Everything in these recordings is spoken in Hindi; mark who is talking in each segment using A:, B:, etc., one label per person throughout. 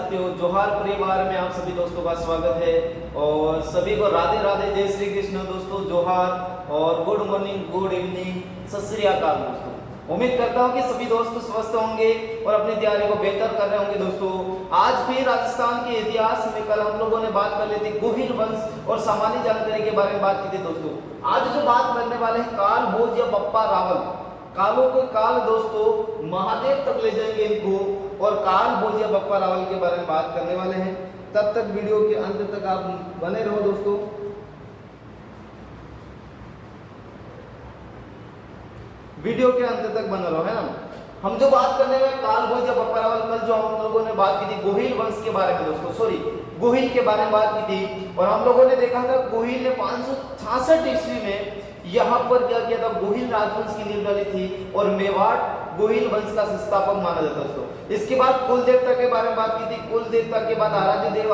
A: सकते हो। जोहार परिवार में आप सभी दोस्तों का स्वागत है और सभी को राधे राधे, जय श्री कृष्ण दोस्तों, जोहार और गुड मॉर्निंग, गुड इवनिंग, सत श्री अकाल दोस्तों। उम्मीद करता हूँ कि सभी दोस्त स्वस्थ होंगे और अपनी तैयारी को बेहतर कर रहे होंगे दोस्तों। आज भी राजस्थान के इतिहास में कल हम लोगों ने बात कर ली थी गोहिल वंश और सामान्य जानकारी के बारे में बात की थी दोस्तों। आज जो बात करने वाले हैं काल भोज या बप्पा रावल, कालों के काल दोस्तों महादेव तक ले जाएंगे इनको और काल भोज या बप्पा रावल के बारे में बात करने वाले हैं। तब तक वीडियो के अंत तक आप बने रहो दोस्तों। वीडियो के अंत तक बने रहो, है ना। हम जो बात करने में काल भोज या बप्पा रावल, कल जो हम लोगों ने बात की थी गोहिल वंश के बारे में दोस्तों, सॉरी गोहिल के बारे में बात की थी और हम लोगों ने देखा था गोहिल ने 566 ईस्वी में यहाँ पर क्या किया था, गोहिल राजवंश की नींव डाली थी और मेवाड़ गोहिल वंश का संस्थापक माना जाता है दोस्तों। इसके बाद कुल देवता के बारे में बात की थी, कुल देवता के बाद आराध्य देव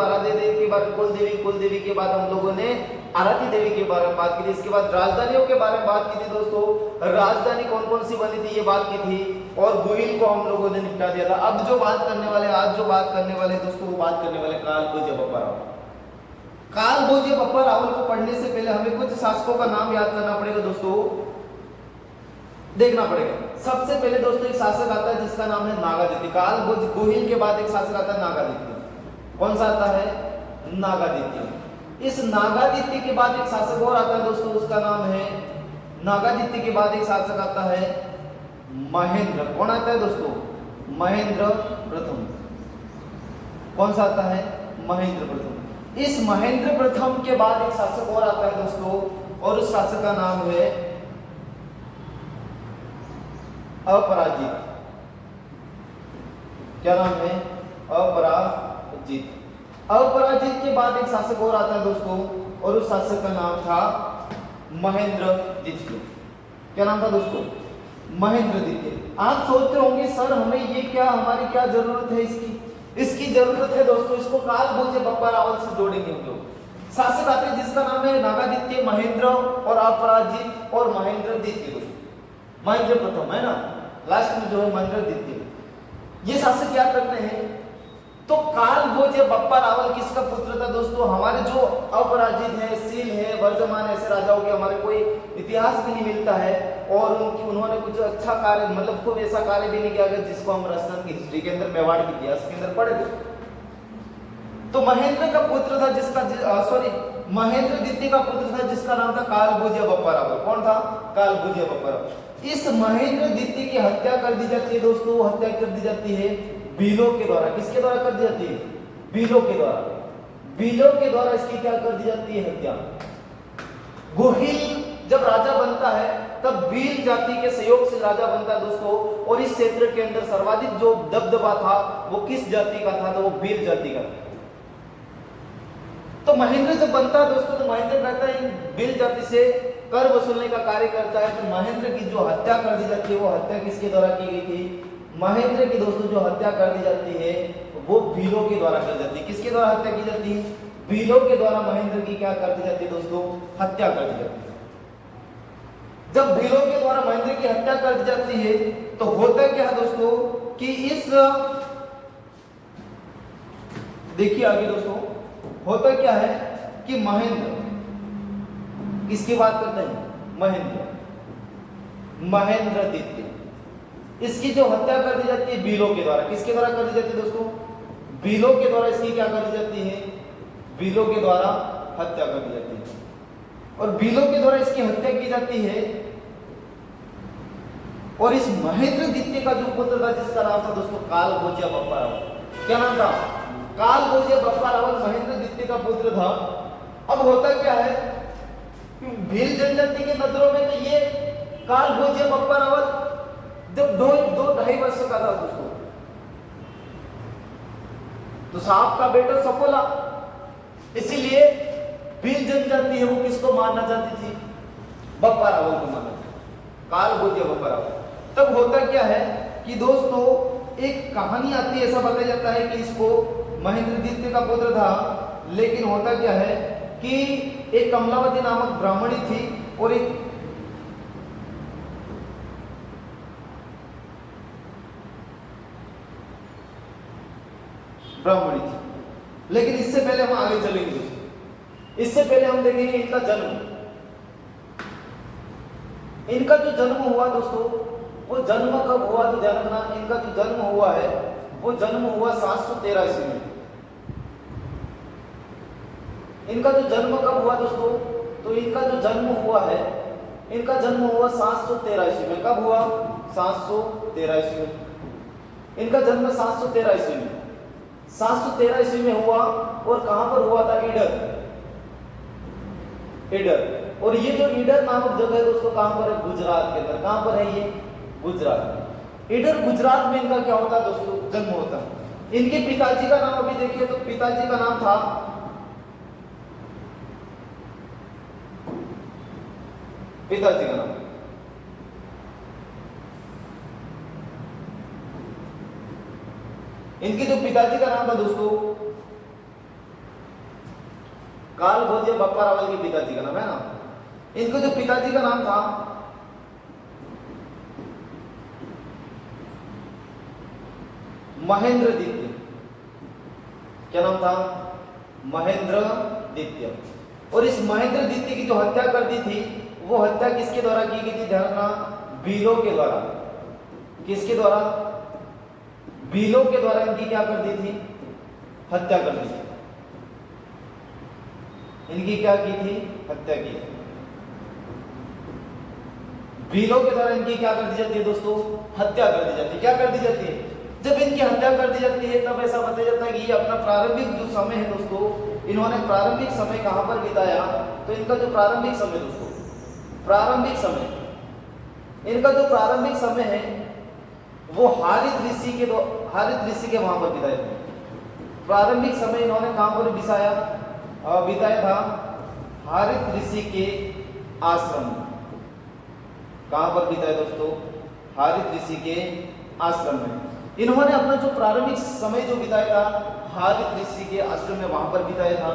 A: के बारे में कुल देवी के बाद हम लोगों ने आराध्य देवी के बारे में बात की थी। इसके बाद राजधानियों के बारे में बात की थी दोस्तों, राजधानी कौन कौन सी बनी थी ये बात की थी और गोहिल को हम लोगों ने निपटा दिया था। अब जो बात करने वाले, आज जो बात करने वाले दोस्तों, वो बात करने वाले काल भोज या बप्पा रावल। काल भोज या बप्पा रावल को पढ़ने से पहले हमें कुछ शासकों का नाम याद करना पड़ेगा दोस्तों, देखना पड़ेगा। सबसे पहले दोस्तों एक शासक आता है जिसका नाम है नागादित्य। काल भोज गोहिल के बाद एक शासक आता है नागादित्य। कौन सा आता है? नागादित्य। इस नागादित्य के बाद एक शासक और आता है दोस्तों, उसका नाम है, नागादित्य के बाद एक शासक आता है महेंद्र। कौन आता है दोस्तों? महेंद्र प्रथम। कौन सा आता है? महेंद्र प्रथम। इस महेंद्र प्रथम के बाद एक शासक और आता है दोस्तों और उस शासक का नाम है अपराजित। क्या नाम है? अपराजित। अपराजित के बाद एक शासक और आता है दोस्तों और उस शासक का नाम था महेंद्रदित्य। क्या नाम था दोस्तों? महेंद्रदित्य। आप सोच रहे होंगे सर हमें ये क्या, हमारी क्या जरूरत है इसकी जरूरत है दोस्तों, इसको काल भोज या बप्पा रावल से जोड़ेंगे हम लोग। शासक आते हैं जिसका नाम है नागादित्य, महेंद्र और अपराजित और महेंद्रदित्य दोस्तों। महेंद्र प्रथम है ना, लास्ट में जो है महेंद्रदित्य। ये शासक याद रखते हैं। तो काल भोज या बप्पा रावल किसका पुत्र था दोस्तों? हमारे जो अपराजित है, सील है, वर्धमान, ऐसे राजाओं के हमारे कोई इतिहास भी नहीं मिलता है और उन्होंने कुछ अच्छा कार्य, मतलब खूब ऐसा कार्य भी नहीं किया गया जिसको हम राजस्थान की हिस्ट्री के अंदर, मेवाड़ के इतिहास के अंदर पढ़े थे। तो महेंद्र का पुत्र था महेंद्रदित्य का पुत्र था जिसका नाम था काल भोज या बप्पा रावल। कौन था? काल भोज या बप्पा रावल। इस महेंद्रदित्य की हत्या कर दी जाती है दोस्तों, हत्या कर दी जाती है भीलों के द्वारा। किसके द्वारा कर दी जाती है? भीलों के द्वारा। भीलों के द्वारा इसकी क्या कर दी जाती है? हत्या। गोहिल जब राजा बनता है तब भील जाति के सहयोग से राजा बनता है दोस्तों और इस क्षेत्र के अंदर सर्वाधिक जो दबदबा था वो किस जाति का था? तो वो भील जाति का था। तो महेंद्र जब बनता है दोस्तों तो महेंद्र कहता है भील जाति से कर वसूलने का कार्य करता है। तो महेंद्र की जो हत्या कर दी जाती है वो हत्या किसके द्वारा की गई थी? महेंद्र की दोस्तों जो हत्या कर दी जाती है वो भीलों के द्वारा की जाती है। किसके द्वारा हत्या की जाती है? भीलों के द्वारा महेंद्र की क्या कर दी जाती है दोस्तों? हत्या कर दी जाती है। जब भीलों के द्वारा महेंद्र की हत्या कर दी जाती है तो होता क्या है दोस्तों कि इस, देखिए आगे दोस्तों, होता क्या है कि महेंद्र, किसकी बात करते हैं? महेंद्रदित्य, इसकी जो हत्या कर दी जाती है भीलों के द्वारा। किसके द्वारा कर दी जाती है दोस्तों? भीलों के द्वारा इसकी क्या कर दी जाती है? भीलों के द्वारा हत्या कर दी जाती है और भीलों के द्वारा इसकी हत्या की जाती है। और इस महेंद्रदित्य का जो पुत्र था जिसका नाम था दोस्तों काल भोज या बप्पा रावल। क्या नाम था? काल भोज या बप्पा रावल महेंद्रदित्य का पुत्र था। अब होता क्या है कि भील जनजाति की नजरों में तो ये काल भोज या बप्पा रावल जब 2-2.5 वर्ष का था दोस्तों तो सांप का बेटा सफोला, इसीलिए भील जनजाति है वो किसको मारना चाहती थी? बप्पा रावल को मारना चाहती, काल भोज या बप्पा रावल। तब होता क्या है कि दोस्तों एक कहानी आती है, ऐसा बताया जाता है कि इसको महेंद्रदित्य का पुत्र था, लेकिन होता क्या है कि एक कमलावती नामक ब्राह्मणी थी और एक ब्राह्मणी थी। लेकिन इससे पहले हम आगे चलेंगे दोस्तों। इससे पहले हम देखेंगे इनका जन्म। इनका जो जन्म हुआ दोस्तों, वो जन्म कब हुआ तो ध्यान रखना, इनका जो जन्म हुआ है वो जन्म हुआ 713 ईस्वी में। इनका जो जन्म कब हुआ दोस्तों, तो इनका जो जन्म हुआ है, इनका जन्म हुआ 713 ईस्वी में। कब हुआ? 713 ईस्वी में। इनका जन्म 713 ईस्वी में, 713 ईस्वी में हुआ। और कहां पर हुआ था? ईडर। ईडर। और ये जो ईडर नामक जगह है दोस्तों, कहां पर है? गुजरात के अंदर। कहां पर है ये? गुजरात में। ईडर गुजरात में इनका क्या होता है दोस्तों? जन्म होता है। इनके पिताजी का नाम अभी देखिए तो पिताजी का नाम था पिताजी का नाम इनके जो पिताजी का नाम था दोस्तों, काल भोज या बप्पा रावल के पिताजी का नाम है ना। इनके जो पिताजी का नाम था महेंद्रदित्य। क्या नाम था? महेंद्रदित्य। और इस महेंद्रदित्य की जो हत्या कर दी थी, वो हत्या किसके द्वारा की गई थी? ध्यान रखना, भीलों के द्वारा। किसके द्वारा? भीलों के द्वारा इनकी क्या कर दी थी? हत्या कर दी थी। इनकी क्या की थी? हत्या की। भीलों के द्वारा इनकी क्या कर दी जाती है दोस्तों? हत्या कर दी जाती है। क्या कर दी जाती है? जब इनकी हत्या कर दी जाती है तब ऐसा बताया जाता है कि ये अपना प्रारंभिक जो समय है दोस्तों, इन्होंने प्रारंभिक समय कहां पर बिताया? तो इनका जो प्रारंभिक समय दोस्तों, प्रारंभिक समय, इनका जो प्रारंभिक समय है वो हारित ऋषि के वहां पर बिताया था। प्रारंभिक समय इन्होंने कहां पर बिताया था? हारित ऋषि के आश्रम में। कहां पर बिताया दोस्तों? हारित ऋषि के आश्रम में। इन्होंने अपना जो प्रारंभिक समय जो बिताया था हारित ऋषि के आश्रम में, वहां पर बिताया था।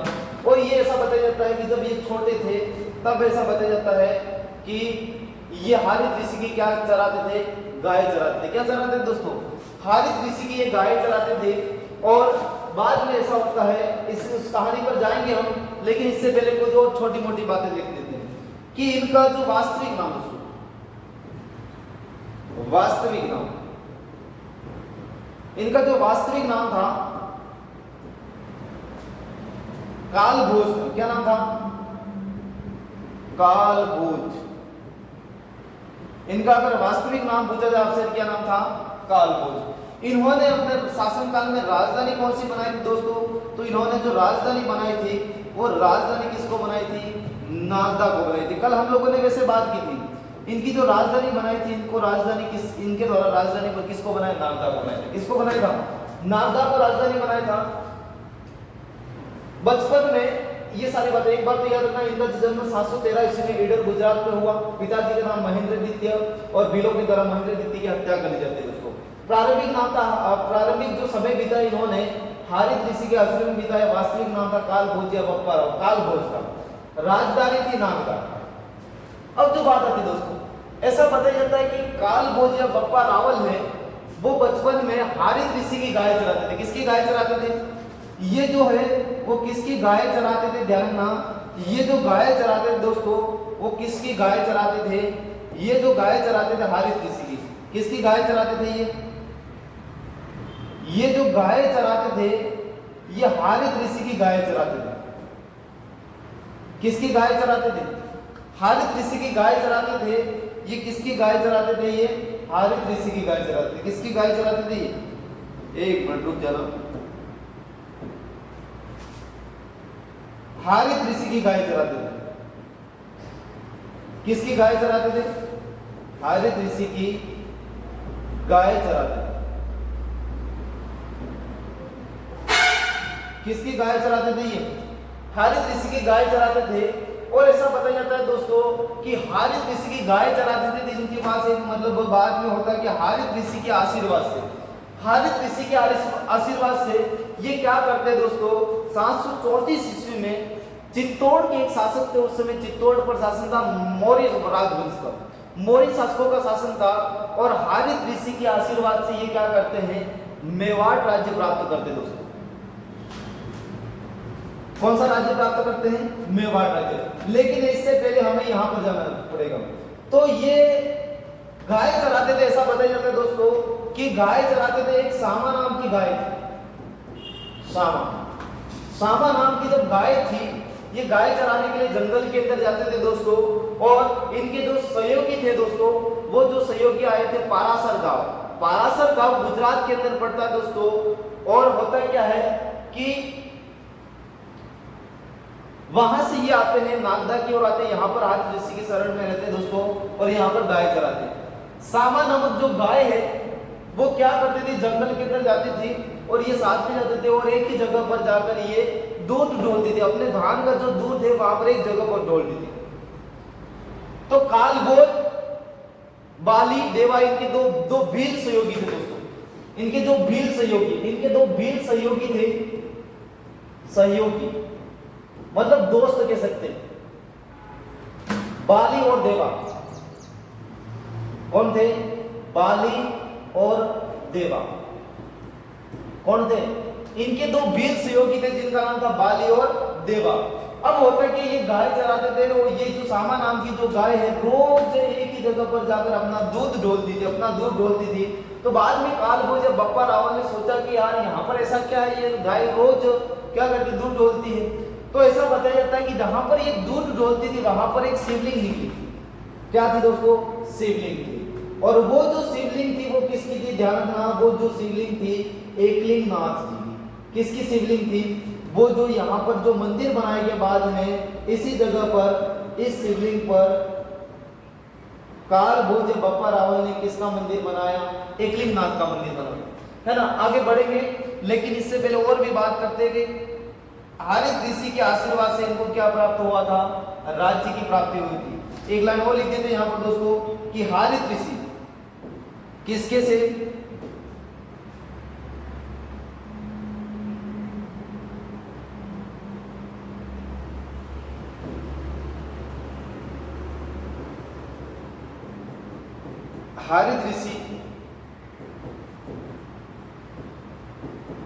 A: और ये ऐसा बताया जाता है कि जब ये छोटे थे तब ऐसा बताया जाता है कि ये हारित ऋषि की क्या चराते थे? गाय चराते थे। क्या चराते थे दोस्तों? हारित ऋषि की ये गाय चराते थे। और बाद में ऐसा होता है, उस कहानी पर जाएंगे हम, लेकिन इससे पहले कुछ और छोटी मोटी बातें देख लेते हैं कि इनका जो वास्तविक नाम दोस्तों, वास्तविक नाम, इनका जो वास्तविक नाम था कालभोज था। क्या नाम था? कालभोज। इनका अगर वास्तविक नाम पूछा जाए आपसे, क्या नाम था? कालभोज। इन्होंने अपने शासनकाल में राजधानी कौन सी बनाई थी दोस्तों? तो इन्होंने जो राजधानी बनाई थी वो राजधानी किसको बनाई थी? नालंदा को बनाई थी। कल हम लोगों ने वैसे बात की थी, इनकी जो राजधानी बनाई थी, इनको राजधानी इनके द्वारा राजधानी पर किसको बनाया? नालंदा को बनाया था। किसको बनाया था? नालंदा को राजधानी बनाया था। बचपन में ये सारी बातें एक बार तो याद रखना, इनका जन्म 713 ईस्वी में ईडर गुजरात में हुआ। पिताजी का नाम महेंद्रदित्य और भीलों के द्वारा महेंद्रदित्य की हत्या कर दी जाती है दोस्तों। प्रारंभिक नाम था, प्रारंभिक जो समय बीता इन्होंने हारित ऋषि के आश्रम में बिताया। वास्तविक नाम था कालभोज या बप्पा राव। कालभोज था। राजधानी थी नालंदा। अब जो बात आती दोस्तों, ऐसा बताया जाता है कि कालभोज या बप्पा रावल है वो बचपन में हारित ऋषि की गाय चराते थे। किसकी गाय चराते थे? ये जो है वो किसकी गाय चराते थे? ध्यान रखना, ये जो गाय चराते थे दोस्तों, वो किसकी गाय चराते थे? ये जो गाय चराते थे हारित ऋषि की। किसकी गाय चराते थे? ये जो गाय चराते थे ये हारित ऋषि की गाय चराते थे। किसकी गाय चराते थे? हारित ऋषि की गाय चराते थे। ये किसकी गाय चराते थे? ये हारित ऋषि की गाय चराते थे। किसकी गाय चराते थे? एक मिनट रुक जाना। हारित ऋषि की गाय चराते थे। किसकी गाय चराते थे? हारित ऋषि की गाय चराते थे। किसकी गाय चराते थे? ये हारित ऋषि की गाय चराते थे। और ऐसा बताया जाता है दोस्तों कि हारित ऋषि की गाय चराते थे, जिनके पास एक मतलब बाद में होता है कि हारित ऋषि के आशीर्वाद से, हारित ऋषि के आशीर्वाद से ये क्या करते हैं दोस्तों? 734 ईस्वी में चित्तौड़ के एक शासक थे। उस समय चित्तौड़ पर शासन था मौर्य राजवंश का, मौर्य शासकों का शासन था। और हारित ऋषि के आशीर्वाद से ये क्या करते हैं? मेवाड़ राज्य प्राप्त करते दोस्तों। कौन सा राज्य प्राप्त करते हैं? मेवाड़ राज्य। लेकिन इससे पहले हमें यहाँ पर जाना पड़ेगा। तो ये गाय चराते थे, ऐसा बताया जाता है दोस्तों कि गाय चराते थे, एक सामा नाम की गाय थी। सामा नाम की जब गाय थी, ये गाय चराने के लिए जंगल के अंदर जाते थे दोस्तों, और इनके जो सहयोगी थे दोस्तों, वो जो सहयोगी आए थे पारासर गांव। पारासर गांव गुजरात के अंदर पड़ता है दोस्तों। और होता क्या है कि वहां से ये आते हैं, नागदा की ओर आते हैं, यहाँ पर हाथ ऋषि के शरण में रहते हैं दोस्तों, और यहाँ पर गाय चराते हैं। सामा नामक जो गाय है वो क्या करती थी, जंगल के अंदर जाती थी, और ये साथ में जाते थे, और एक ही जगह पर जाकर ये दूध ढोलती थी। अपने धान का जो दूध है वहां पर एक जगह पर ढोलती थी। तो कालगोल, बाली, देवा, इनके दो भील सहयोगी थे दोस्तों। इनके जो भील सहयोगी, इनके दो भील सहयोगी थे। सहयोगी मतलब दोस्त कह सकते हैं। बाली और देवा कौन थे? बाली और देवा कौन थे? इनके दो वीर सहयोगी थे जिनका नाम था बाली और देवा। अब होता है कि ये गाय चराते थे, और ये जो सामा नाम की जो गाय है रोज एक ही जगह पर जाकर अपना दूध ढोलती थी। तो बाद में काल को जब बप्पा रावण ने सोचा कि यार यहाँ पर ऐसा क्या है, ये गाय रोज क्या करती, दूध ढोलती है। तो ऐसा बताया जाता है कि जहां पर ये दूध ढोलती थी वहां पर एक शिवलिंग निकली। क्या थी दोस्तों? शिवलिंग थी। और वो जो शिवलिंग थी वो किसकी थी? ध्यान रखना, वो जो शिवलिंग थी एकलिंग नाथ जी की। किसकी शिवलिंग थी? वो जो यहाँ पर जो मंदिर बनाया गया बाद में, इसी जगह पर, इस शिवलिंग पर काल भोज बप्पा रावल ने किसका मंदिर बनाया? एकलिंग नाथ का मंदिर बनाया, है ना। आगे बढ़ेंगे, लेकिन इससे पहले और भी बात करते हैं कि हारित ऋषि के आशीर्वाद से इनको क्या प्राप्त हुआ था? राज्य की प्राप्ति हुई थी। एक लाइन और लिख देते हैं यहाँ पर दोस्तों कि हारित ऋषि किसके से? हारित ऋषि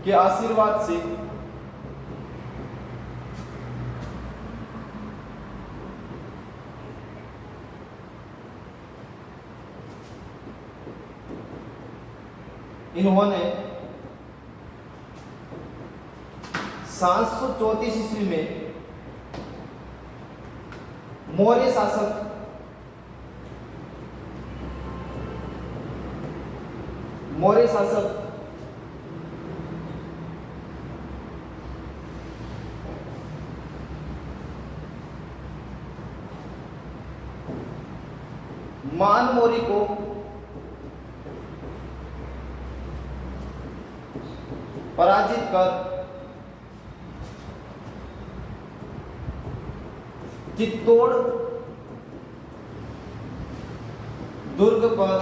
A: के आशीर्वाद से इन्होंने 734 ईस्वी में मौर्य शासक मानमोरी को पराजित कर चित्तौड़ दुर्ग पर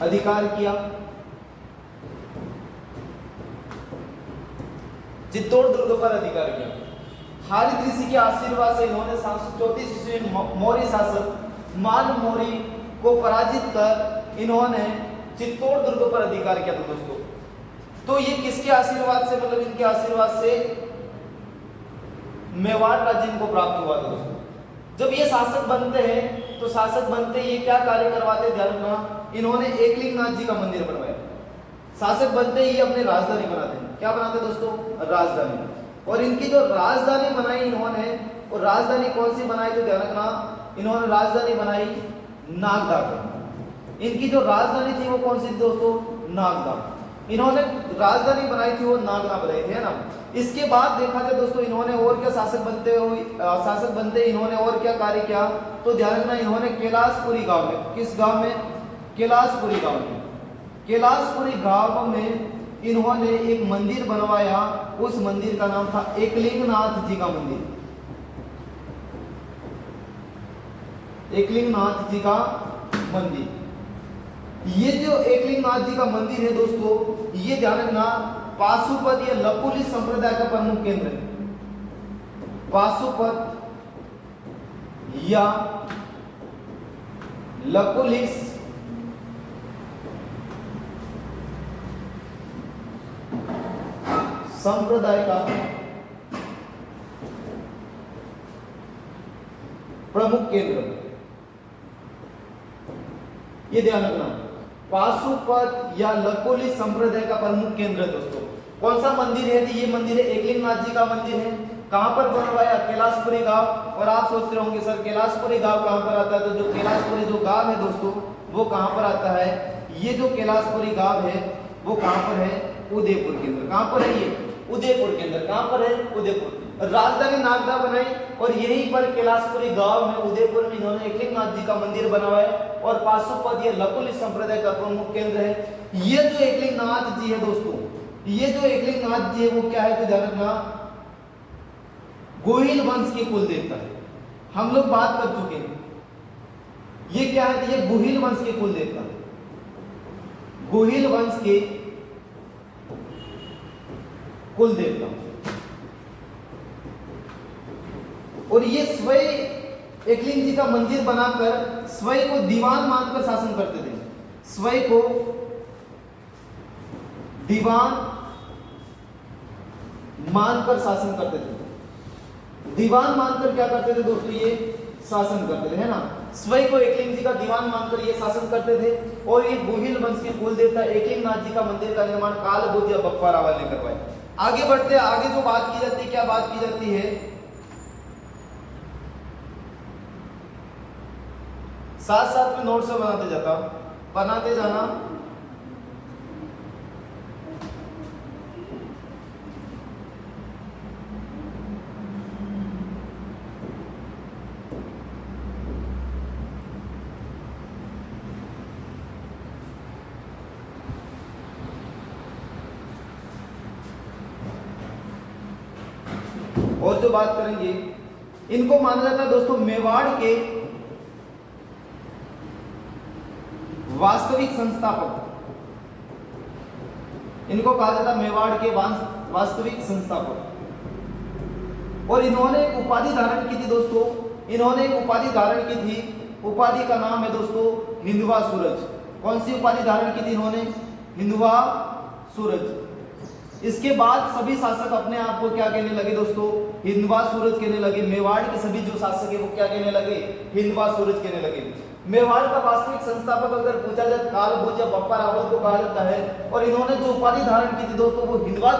A: अधिकार किया। चित्तौड़ दुर्ग पर अधिकार किया। हारित ऋषि के आशीर्वाद से इन्होंने 734 ईस्वी में मौर्य शासक मानमोरी को पराजित कर इन्होंने चित्तौड़ दुर्ग पर अधिकार किया था दोस्तों। तो ये किसके आशीर्वाद से, मतलब इनके आशीर्वाद से मेवाड़ राज्य इनको प्राप्त हुआ था दोस्तों। जब ये शासक बनते हैं तो शासक बनते ये क्या कार्य करवाते? ध्यान रखना, इन्होंने एकलिंग नाथ जी का मंदिर बनवाया। शासक बनते ही अपनी राजधानी बनाते हैं। क्या बनाते दोस्तों? राजधानी। और इनकी जो राजधानी बनाई इन्होंने, और राजधानी कौन सी बनाई? तो ध्यान रखना, इन्होंने राजधानी बनाई नागदा। इनकी जो राजधानी थी वो कौन सी थी दोस्तों? नागदा। इन्होंने राजधानी बनाई थी वो नागदा बनाई थी, है ना। इसके बाद देखा जाए दोस्तों इन्होंने और क्या शासक बनते इन्होंने और क्या कार्य किया? तो ध्यान रखना, इन्होंने कैलाशपुरी गांव में, किस गांव में? कैलाशपुरी गांव में। कैलाशपुरी गांव में इन्होंने एक मंदिर बनवाया। उस मंदिर का नाम था एकलिंग नाथ जी का मंदिर। एकलिंग नाथ जी का मंदिर। ये जो एकलिंग नाथ जी का मंदिर है दोस्तों, ये ध्यान रखना, पाशुपत या लकुलिश संप्रदाय का प्रमुख केंद्र है। पाशुपत या लकुलिश संप्रदाय का प्रमुख केंद्र, ये ध्यान रखना, पाशुपत या लकोली संप्रदाय का प्रमुख केंद्र है दोस्तों। कौन सा मंदिर है? ये मंदिर है एकलिंगनाथ जी का मंदिर है। कहां पर बनवाया? कैलाशपुरी गांव। और आप सोच रहे होंगे सर कैलाशपुरी गांव कहां पर आता है? तो जो कैलाशपुरी जो गांव है दोस्तों वो कहां पर आता है? ये जो कैलाशपुरी गांव है वो कहां पर है? उदयपुर के अंदर। कहां पर है ये? उदयपुर के अंदर। कहां पर है? उदयपुर। राजधानी नागदा बनाई और यहीं पर कैलाशपुरी गांव में उदयपुर में इन्होंने एकलिंगनाथ जी का मंदिर बनवाया और पाशुपत ये लकुली संप्रदाय का प्रमुख केंद्र है। ये जो एकलिंगनाथ जी है दोस्तों, ये जो एकलिंगनाथ जी है वो क्या है? तो ध्यान रखना, गोहिल वंश के कुल देवता है। हम लोग बात कर चुके हैं। ये क्या है? ये गोहिल वंश के कुल देवता, गोहिल वंश के कुल देवता। और ये स्वयं एकलिंग जी का मंदिर बनाकर स्वयं को दीवान मानकर शासन करते थे। स्वयं को दीवान मानकर शासन करते थे। दीवान मानकर क्या करते थे दोस्तों? ये शासन करते थे, है ना। स्वयं को एकलिंग जी का दीवान मानकर ये शासन करते थे। और ये गोहिल वंश के कुल देवता एकलिंगनाथ जी का मंदिर का निर्माण कालभोज या बप्पा रावल ने करवाया। आगे बढ़ते हैं। आगे जो बात की जाती है, क्या बात की जाती है? साथ साथ में नोट्स बनाते जाना। और जो बात करेंगे, इनको माना जाता है दोस्तों मेवाड़ के वास्तविक संस्थापक। इनको कहा जाता है मेवाड़ के वास्तविक संस्थापक। और इन्होंने एक उपाधि धारण की थी दोस्तों, इन्होंने एक उपाधि धारण की थी। उपाधि का नाम है दोस्तों हिंदवा सूरज। कौन सी उपाधि धारण की थी इन्होंने? हिंदवा सूरज। इसके बाद सभी शासक अपने आप को क्या कहने लगे दोस्तों? हिंदवा सूरज कहने लगे। मेवाड़ के सभी जो शासक है वो क्या कहने लगे? हिंदवा सूरज कहने लगे। मेवाड़ का वास्तविक संस्थापक अगर पूछा जाए कालभोज या बप्पा रावल को कहा जाता है। और इन्होंने जो उपाधि धारण की थी दोस्तों वो हिंदवा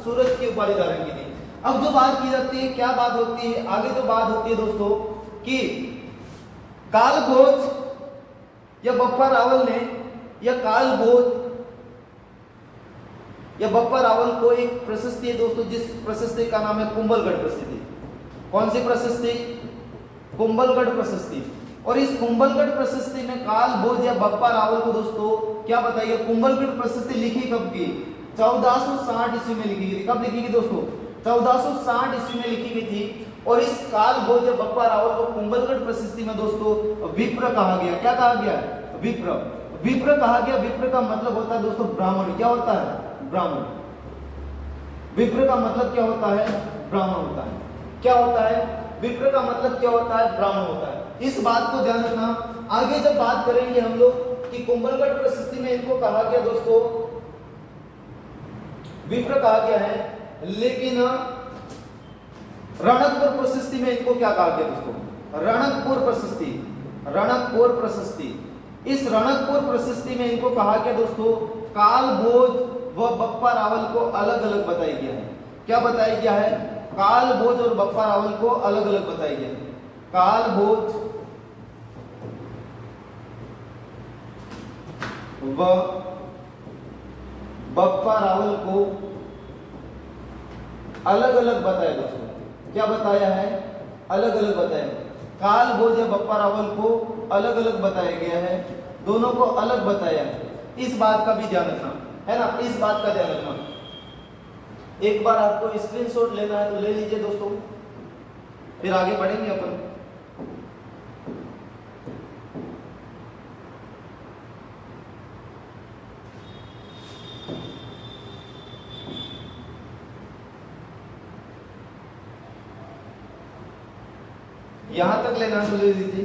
A: सूरज की उपाधि धारण की थी। अब जो बात की जाती है, क्या बात होती है? आगे जो बात होती है दोस्तों कि कालभोज या बप्पा रावल ने या कालभोज या बप्पा रावल को एक प्रशस्ति है दोस्तों, जिस प्रशस्ति का नाम है कुंभलगढ़ प्रशस्ति। कौन सी प्रशस्ति? कुंभलगढ़ प्रशस्ति। और इस कुंभलगढ़ प्रशस्ति में कालभोज या बप्पा रावल को दोस्तों क्या बताइए? कुंभलगढ़ प्रशस्ति लिखी कब की? 1460 ईस्वी में लिखी गई थी। कब लिखी गई दोस्तों? 1460 ईस्वी में लिखी गई थी। और इस कालभोज या बप्पा रावल को कुंभलगढ़ प्रशस्ति में दोस्तों विप्र कहा गया। क्या कहा गया? विप्र। विप्र कहा गया। विप्र का मतलब होता है दोस्तों ब्राह्मण। क्या होता है? ब्राह्मण। विप्र का मतलब क्या होता है? ब्राह्मण होता है। क्या होता है? विप्र का मतलब क्या होता है? ब्राह्मण होता है। इस बात को ध्यान रखना। आगे जब बात करेंगे हम लोग कि कुंभलगढ़ प्रशस्ति में इनको कहा गया दोस्तों विप्र कहा गया है, लेकिन रणकपुर प्रशस्ति में इनको क्या कहा गया दोस्तों? रणकपुर प्रशस्ति। रणकपुर प्रशस्ति। इस रणकपुर प्रशस्ति में इनको कहा गया दोस्तों कालभोज व बप्पा रावल को अलग अलग बताया गया है। क्या बताया गया है? कालभोज और बप्पा रावल को अलग अलग बताया गया है। कालभोज व बप्पा रावल को अलग अलग बताया दोस्तों। क्या बताया है? अलग अलग बताया। कालभोज या बप्पा रावल को अलग अलग बताया गया है, दोनों को अलग बताया है। इस बात का भी ध्यान रखना, है ना। इस बात का ध्यान रखना। एक बार आपको स्क्रीनशॉट लेना है तो ले लीजिए दोस्तों, फिर आगे बढ़ेंगे अपन। यहां तक लेना है तो ले लीजिए।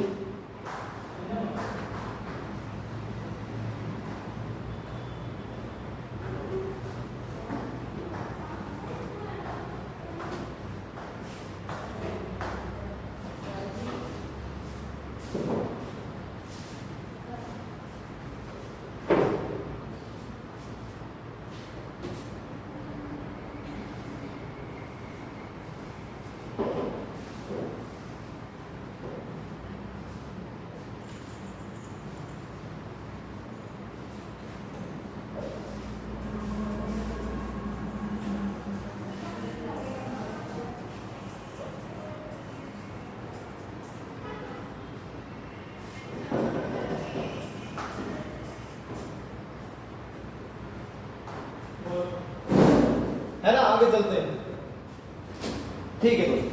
A: ठीक है दोस्तों,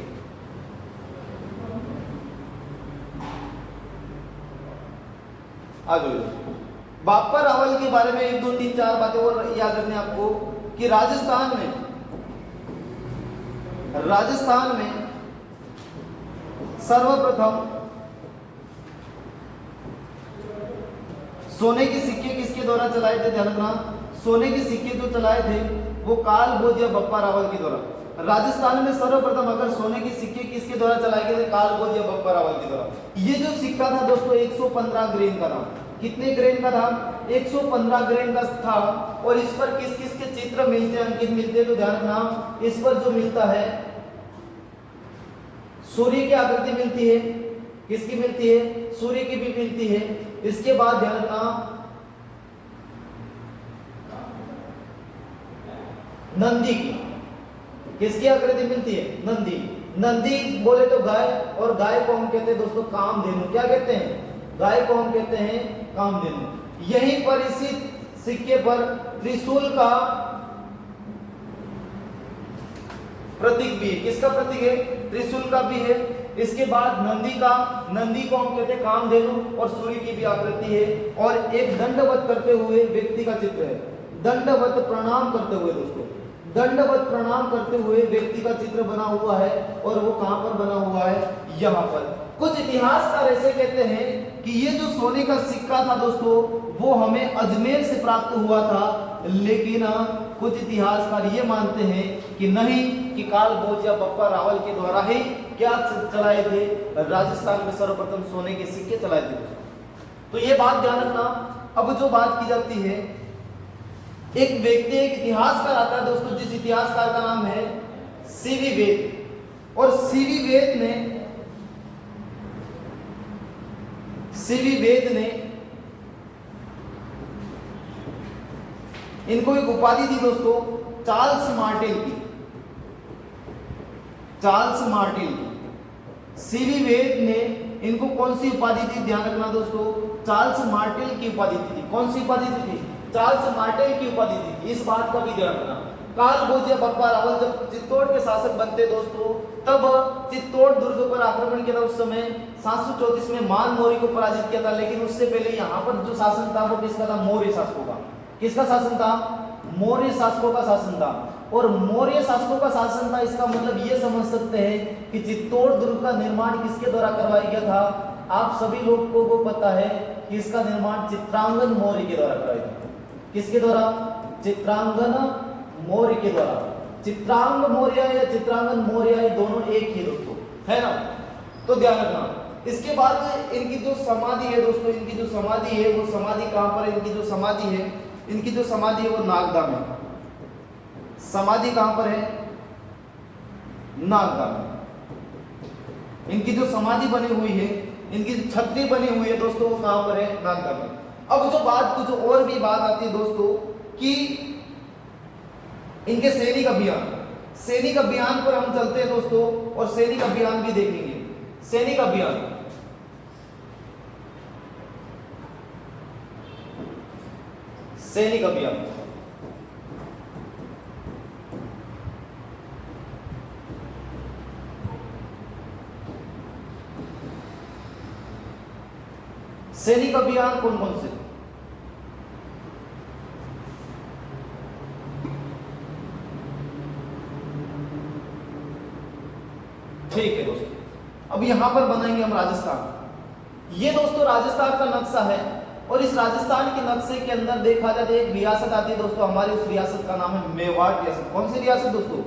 A: आगे बापर रावल के बारे में 1 2 3 4 बातें और याद रखनी आपको कि राजस्थान में सर्वप्रथम सोने के सिक्के किसके द्वारा चलाए थे? ध्यान रखना, सोने के सिक्के जो चलाए थे वो काल भोज या बप्पा रावल के द्वारा। राजस्थान में सर्वप्रथम अगर सोने के सिक्के किसके द्वारा चलाए गए थे? काल भोज या बप्पा रावल के द्वारा। ये जो सिक्का था दोस्तों 115 ग्रेन का था। कितने ग्रेन का था? 115 ग्रेन का था। और इस पर किस किस के चित्र मिलते हैं, अंकित मिलते हैं? तो ध्यान रखना, इस पर जो मिलता है सूर्य की आकृति मिलती है। किसकी मिलती है? सूर्य की भी मिलती है। इसके बाद ध्यान रखना नंदी की, किसकी आकृति मिलती है? नंदी। नंदी बोले तो गाय, और गाय को हम कहते हैं दोस्तों कामधेनु। क्या कहते हैं? गाय को हम कहते हैं कामधेनु। यहीं पर इसी सिक्के पर त्रिशूल का प्रतीक भी है। किसका प्रतीक है? त्रिशूल का भी है। इसके बाद नंदी का, नंदी को हम कहते हैं कामधेनु, और सूर्य की भी आकृति है। और एक दंडवत करते हुए व्यक्ति का चित्र है। दंडवत प्रणाम करते हुए दोस्तों, दंडवत प्रणाम करते हुए व्यक्ति का चित्र बना हुआ है। और वो कहां पर बना हुआ है? यहां पर। कुछ इतिहासकार ऐसे कहते हैं कि ये जो सोने का सिक्का था दोस्तों वो हमें अजमेर से प्राप्त हुआ था, लेकिन कुछ इतिहासकार ये मानते हैं कि नहीं, कि काल भोज या बप्पा रावल के द्वारा ही क्या चलाए थे? राजस्थान में सर्वप्रथम सोने के सिक्के चलाए थे। तो ये बात ध्यान रखना। अब जो बात की जाती है, एक व्यक्ति, एक इतिहासकार आता है दोस्तों, जिस इतिहासकार का नाम है सीवी वेद। और सीवी वेद ने इनको एक उपाधि दी दोस्तों, चार्ल्स मार्टेल की। चार्ल्स मार्टेल की सीवी वेद ने इनको कौन सी उपाधि दी? ध्यान रखना दोस्तों, चार्ल्स मार्टेल की उपाधि दी थी। कौन सी उपाधि दी थी? चार्ल्स मार्टेल की उपाधि दी थी। इस बात का भी ध्यान रखना। काल भोज या बप्पा रावल जब चित्तौड़ के शासक बनते दोस्तों, तब चित्तौड़ दुर्ग पर आक्रमण किया था। उस समय 734 में मान मौर्य को पराजित किया था। लेकिन उससे पहले यहाँ पर जो शासन था वो किसका था? मौर्य शासकों का। किसका शासन था? मौर्य शासकों का शासन था। और मौर्य शासकों का शासन था, इसका मतलब ये समझ सकते हैं कि चित्तौड़ दुर्ग का निर्माण किसके द्वारा करवाया गया था? आप सभी लोगों को पता है कि इसका निर्माण चित्रांगन मौर्य के द्वारा कराया गया। किसके द्वारा? चित्रांगन मौर्य के द्वारा। चित्रांग मौर्य या चित्रांगन मौर्य ये दोनों एक ही दोस्तों, है ना? तो ध्यान रखना। इसके बाद इनकी जो समाधि है दोस्तों, इनकी जो समाधि है वो समाधि कहां पर है? इनकी जो समाधि है वो नागदा में। समाधि कहां पर है? नागदा में। इनकी जो समाधि बनी हुई है, इनकी जो छतरी बनी हुई है दोस्तों, वो कहां पर है? नागदा में। अब जो बात, कुछ और भी बात आती है दोस्तों कि इनके सैनिक अभियान पर हम चलते हैं दोस्तों, और सैनिक अभियान भी देखेंगे। सैनिक अभियान, सैनिक अभियान सैनिक अभियान कौन कौन से? ठीक है दोस्तों, अब यहां पर बनाएंगे हम राजस्थान। ये दोस्तों राजस्थान का नक्शा है, और इस राजस्थान के नक्शे के अंदर देखा जाए तो एक रियासत आती है दोस्तों हमारी। उस रियासत का नाम है मेवाड़ रियासत। कौन सी रियासत दोस्तों?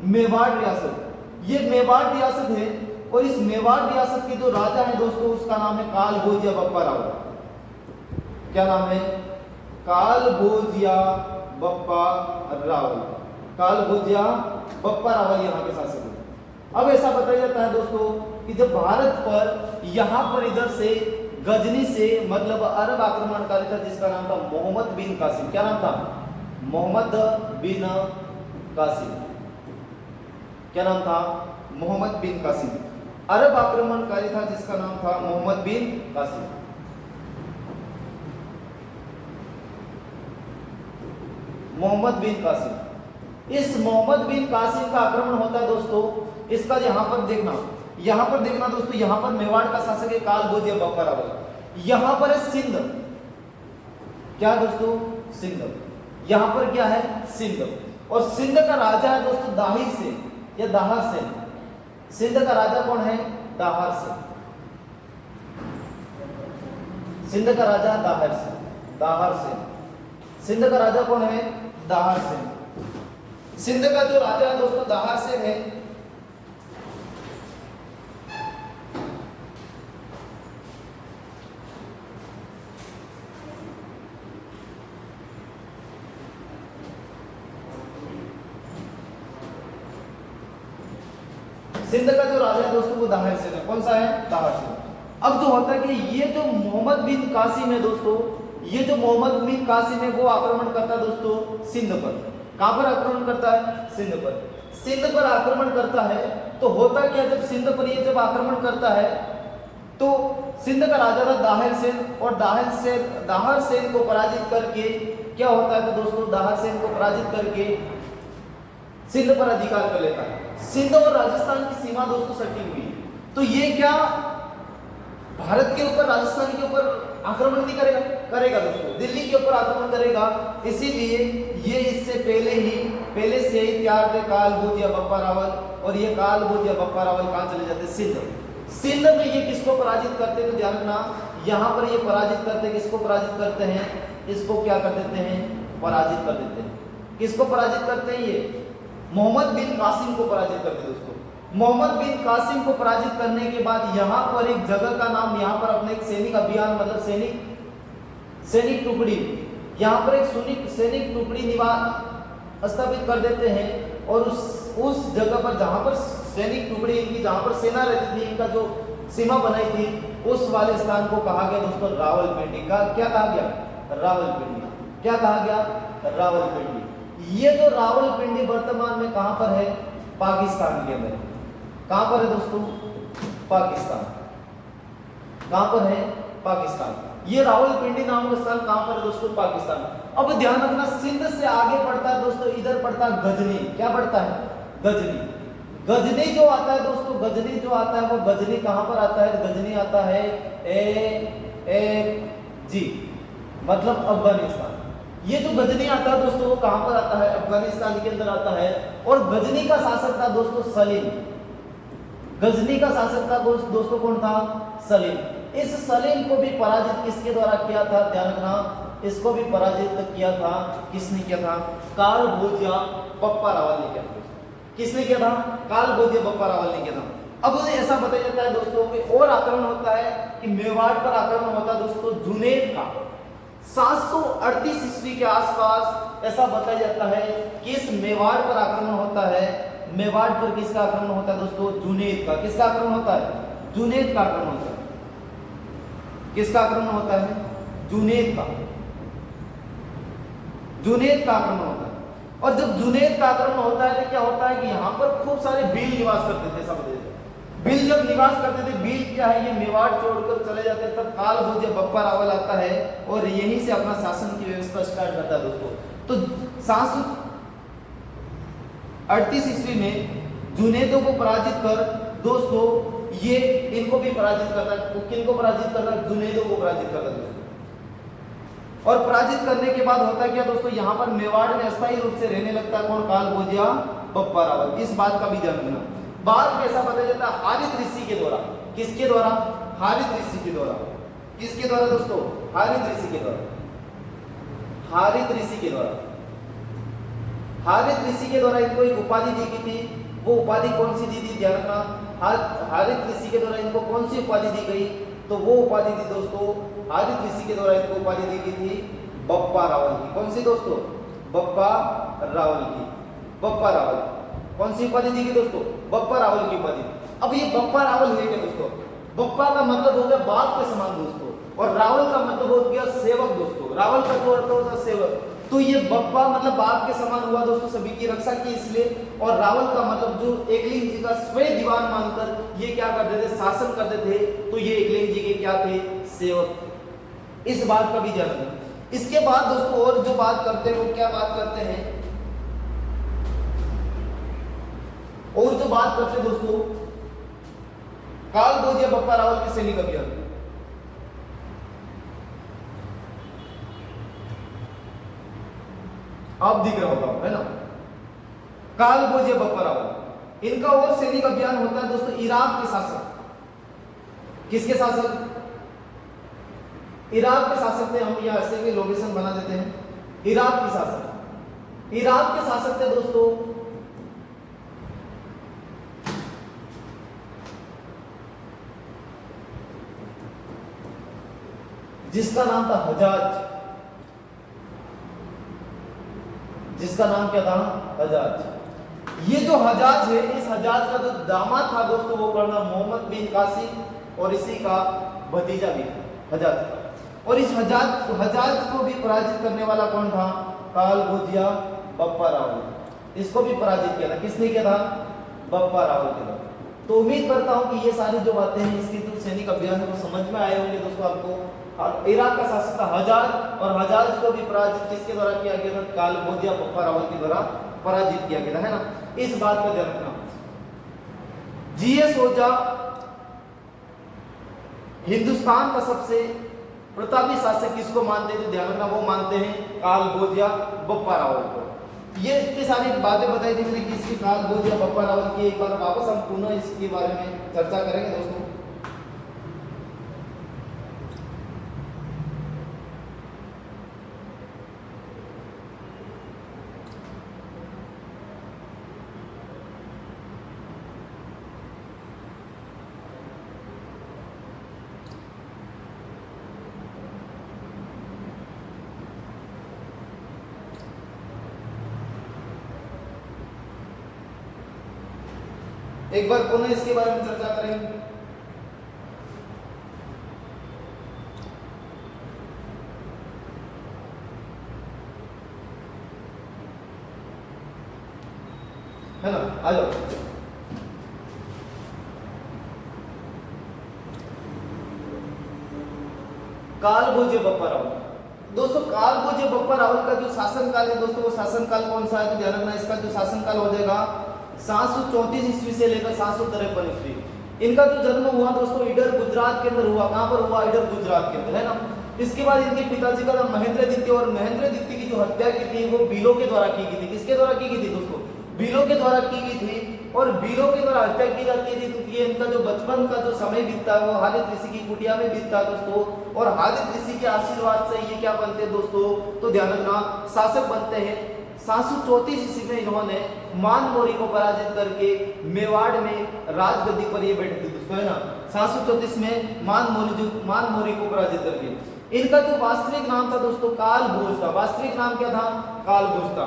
A: मेवाड़ रियासत। ये मेवाड़ रियासत है, और इस मेवाड़ रियासत के जो राजा है दोस्तों उसका नाम है काल भोज या बप्पा रावल। क्या नाम है? काल भोज या बप्पा रावल। काल भोज या बप्पा रावल यहाँ के शासक है। अब ऐसा बताया जाता है दोस्तों कि जब भारत पर यहाँ पर इधर से गजनी से मतलब अरब आक्रमणकारी था जिसका नाम था मोहम्मद बिन कासिम। क्या नाम था? मोहम्मद बिन कासिम। क्या नाम था? मोहम्मद बिन कासिम। अरब आक्रमणकारी था जिसका नाम था मोहम्मद बिन कासिम। मोहम्मद बिन कासिम। इस मोहम्मद बिन कासिम का आक्रमण होता है दोस्तों इसका यहाँ पर देखना दोस्तों, यहाँ पर मेवाड़ का शासक है काल भोज या बप्पा रावल। यहाँ पर है सिंध, क्या दोस्तों, सिंध। यहाँ पर क्या है, सिंध। और सिंध का राजा है दोस्तों दाहिर सेन या दाहर सेन। सिंध का राजा कौन है, दाहर सेन। सिंध का राजा दाहर सेन। सिंध का राजा कौन है, दाहर सेन। सिंध का जो राजा है दोस्तों दाहर सेन है। सिंध का जो राजा है दोस्तों वो दाहर सेन है। कौन सा है, दाहर सेन। अब जो होता है कि ये जो मोहम्मद बिन कासिम है दोस्तों, ये जो मोहम्मद बिन कासिम है वो आक्रमण करता है दोस्तों सिंध पर। कहां पर आक्रमण करता है, सिंध पर। सिंध पर आक्रमण करता है तो होता क्या, जब सिंध पर ये जब आक्रमण करता है तो सिंध का राजा था दाहर सेन, और दाहर सेन को पराजित करके क्या होता है तो दोस्तों दाहर सेन को पराजित करके सिंध पर अधिकार कर लेता है। सिंध और राजस्थान की सीमा दोस्तों सटी हुई है, तो ये क्या भारत के ऊपर, राजस्थान के ऊपर आक्रमण नहीं करेगा दोस्तों, दिल्ली के ऊपर आक्रमण करेगा। इसीलिए ये इससे पहले से ही तैयार थे काल भोज या बप्पा रावल, और ये काल भोज या बप्पा रावल कहां चले जाते, सिंध में ये किसको पराजित करते हैं, तो ध्यान रखना यहाँ पर ये पराजित करते, किसको पराजित करते हैं, इसको क्या कर देते हैं, पराजित कर देते हैं। किसको पराजित करते हैं, ये मोहम्मद बिन कासिम को पराजित करते हैं दोस्तों। मोहम्मद बिन कासिम को पराजित करने के बाद यहाँ पर एक जगह का नाम, यहाँ पर अपने एक सैनिक अभियान मतलब सैनिक टुकड़ी, यहाँ पर एक सैनिक टुकड़ी स्थापित कर देते हैं, और उस जगह पर जहाँ पर सैनिक टुकड़ी इनकी, जहाँ पर सेना रहती थी, इनका जो सीमा बनाई थी, उस वाले स्थान को कहा गया दोस्तों रावलपिंडी का। क्या कहा गया, रावलपिंडी। क्या कहा गया, रावलपिंडी। ये जो रावलपिंडी वर्तमान में कहां पर है, पाकिस्तान के अंदर। कहां पर है दोस्तों, पाकिस्तान। कहां पर है, पाकिस्तान। ये रावलपिंडी नाम का स्थान कहां पर है दोस्तों, पाकिस्तान। अब ध्यान रखना सिंध से आगे पड़ता है दोस्तों, इधर पड़ता है गजनी। क्या पड़ता है, गजनी। गजनी जो आता है दोस्तों, गजनी जो आता है वो गजनी कहां पर आता है, गजनी आता है जी मतलब अफगानिस्तान। ये जो गजनी आता है दोस्तों वो कहां पर आता है, अफगानिस्तान के अंदर आता है। और गजनी का शासक था दोस्तों सलीम। गजनी का शासक था दोस्तों कौन था, सलीम। इस सलीम को भी पराजित किसके द्वारा किया था, ध्यान रखना, इसको भी पराजित किया था, किसने किया था, काल भोज या बप्पा रावल ने किया था। किसने किया था, काल भोज या बप्पा रावल ने किया था। अब उन्हें ऐसा बताया जाता है दोस्तों कि और आक्रमण होता है कि मेवाड़ पर आक्रमण होता है दोस्तों जुनैद का 738 ईस्वी के आसपास। ऐसा बताया जाता है कि इस मेवाड़ पर आक्रमण होता है। मेवाड़ पर किसका आक्रमण होता है दोस्तों, जुनैद का। किसका आक्रमण होता है, जुनैद का आक्रमण होता है। किसका आक्रमण होता है, जुनैद का। जुनैद का आक्रमण होता है। और जब जुनैद का आक्रमण होता है तो क्या होता है कि यहाँ पर खूब सारे भील निवास करते थे। सब भील जब निवास करते थे, भील क्या है, ये मेवाड़ छोड़कर चले जाते, तब काल भोज या बप्पा रावल आता है और यहीं से अपना शासन की व्यवस्था स्टार्ट करता है दोस्तों। तो 738 ईस्वी में जुनैदों को पराजित कर दोस्तों ये इनको भी पराजित करता है। किनको पराजित करता है, जुनैदों को पराजित करता है दोस्तों। और पराजित करने के बाद होता है क्या दोस्तों, यहाँ पर मेवाड़ में अस्थायी रूप से रहने लगता है कौन, काल भोज या बप्पा रावल। इस बात का भी ध्यान रखना। बाद में ऐसा बताया जाता है हारित ऋषि के द्वारा। किसके द्वारा, हारित ऋषि के द्वारा। किसके द्वारा दोस्तों, हारित ऋषि के द्वारा। हारित ऋषि के द्वारा। हारित ऋषि के द्वारा इनको एक उपाधि दी गई थी। वो उपाधि कौन सी दी थी, ध्यान रखना। हारित ऋषि के द्वारा इनको कौन सी उपाधि दी गई, तो वो उपाधि थी दोस्तों, हारित ऋषि के द्वारा इनको उपाधि दी गई थी बप्पा रावल की। कौन सी दोस्तों, बप्पा रावल की। बप्पा रावल कौन सी उपाधि दी गई दोस्तों, बप्पा रावल की उपाधि। अब ये बप्पा रावल है क्या दोस्तों, बप्पा का मतलब हो गया बाप के समान दोस्तों, और रावल का मतलब हो गया सेवक दोस्तों। रावल का जो अर्थ होता है सेवक, तो ये बप्पा मतलब बाप के समान हुआ दोस्तों, सभी की रक्षा की इसलिए। और रावल का मतलब जो एकलिंग जी का स्वयं दीवान मानकर ये क्या करते थे, शासन करते थे, तो ये एकलिंग जी के क्या थे, सेवक। इस बात का भी ध्यान रखना। इसके बाद दोस्तों और जो बात करते हैं वो क्या बात करते हैं, और जो बात करते हैं दोस्तों काल भोज या बप्पा रावल के सैनिक अभियान, आप दिख रहा होगा है ना, काल भोज या बप्पा रावल, इनका वो सैनिक अभियान होता है दोस्तों इराक के शासक, किसके शासक, इराक के शासक थे। हम यहां ऐसे भी लोकेशन बना देते हैं, इराक के शासक, इराक के शासक थे दोस्तों जिसका नाम था हजाज, जिसका नाम क्या था, हजाज। ये जो हजाज है, इस हजाज का जो दामाद था दोस्तों वो कर्नल मोहम्मद बिन कासिम और इसी का भतीजा भी हजाज था। और इस हजाज को भी पराजित करने वाला कौन था, काल भोज या बप्पा रावल। इसको भी पराजित किया था, किसने किया था, बप्पा रावल किया था। तो उम्मीद करता हूं कि ये सारी जो बातें हैं इसके जो सैनिक अभियान है वो समझ में आए होंगे दोस्तों आपको। इराक का शासक था हजाज, और हजाज को भी पराजित किसके द्वारा किया गया था, काल भोज या बप्पा रावल के द्वारा पराजित किया गया था, है ना। इस बात का ध्यान रखना। जीएस ओझा हिंदुस्तान का सबसे प्रतापी शासक किसको मानते हैं, ध्यान रखना, वो मानते हैं काल भोज या बप्पा रावल को। ये इतनी सारी बातें बताई थी मैंने किसकी, काल भोज या बप्पा रावल की। एक बार वापस हम पुनः इसके बारे में चर्चा करेंगे दोस्तों। एक बार पुनः इसके बारे में चर्चा करेंगे। है ना, आ जाओ। काल भोज या बप्पा रावल दोस्तों, काल भोज या बप्पा रावल का जो शासनकाल है दोस्तों, वो शासनकाल कौन सा है, तो ध्यान रखना, इसका जो शासनकाल हो जाएगा 734 ईस्वी से लेकर 753 ईस्वी। इनका जो जन्म हुआ दोस्तों ईडर गुजरात के अंदर हुआ। कहां पर हुआ, ईडर गुजरात के अंदर, है ना। इसके बाद इनके पिताजी का नाम महेंद्रदित्य, और महेंद्रदित्य की जो हत्या की थी वो बीलो के द्वारा की गई थी। किसके द्वारा की गई थी दोस्तों, बीलो के द्वारा की गई थी। और बीलो के द्वारा हत्या की जाती थी क्योंकि इनका जो बचपन का जो समय बीतता है वो हादित ऋषि की कुटिया में बीतता है दोस्तों। और हादित ऋषि के आशीर्वाद से ये क्या बनते हैं दोस्तों, तो ध्यान रखना, शासक बनते हैं। 734 ईस्वी में इन्होंने मान मोरी को पराजित करके मेवाड़ में राजगद्दी पर ये बैठे थे दोस्तों, है ना। 734 में मान मोरी को पराजित करके। इनका जो वास्तविक नाम था दोस्तों काल भोज था। वास्तविक नाम क्या था, काल भोज था।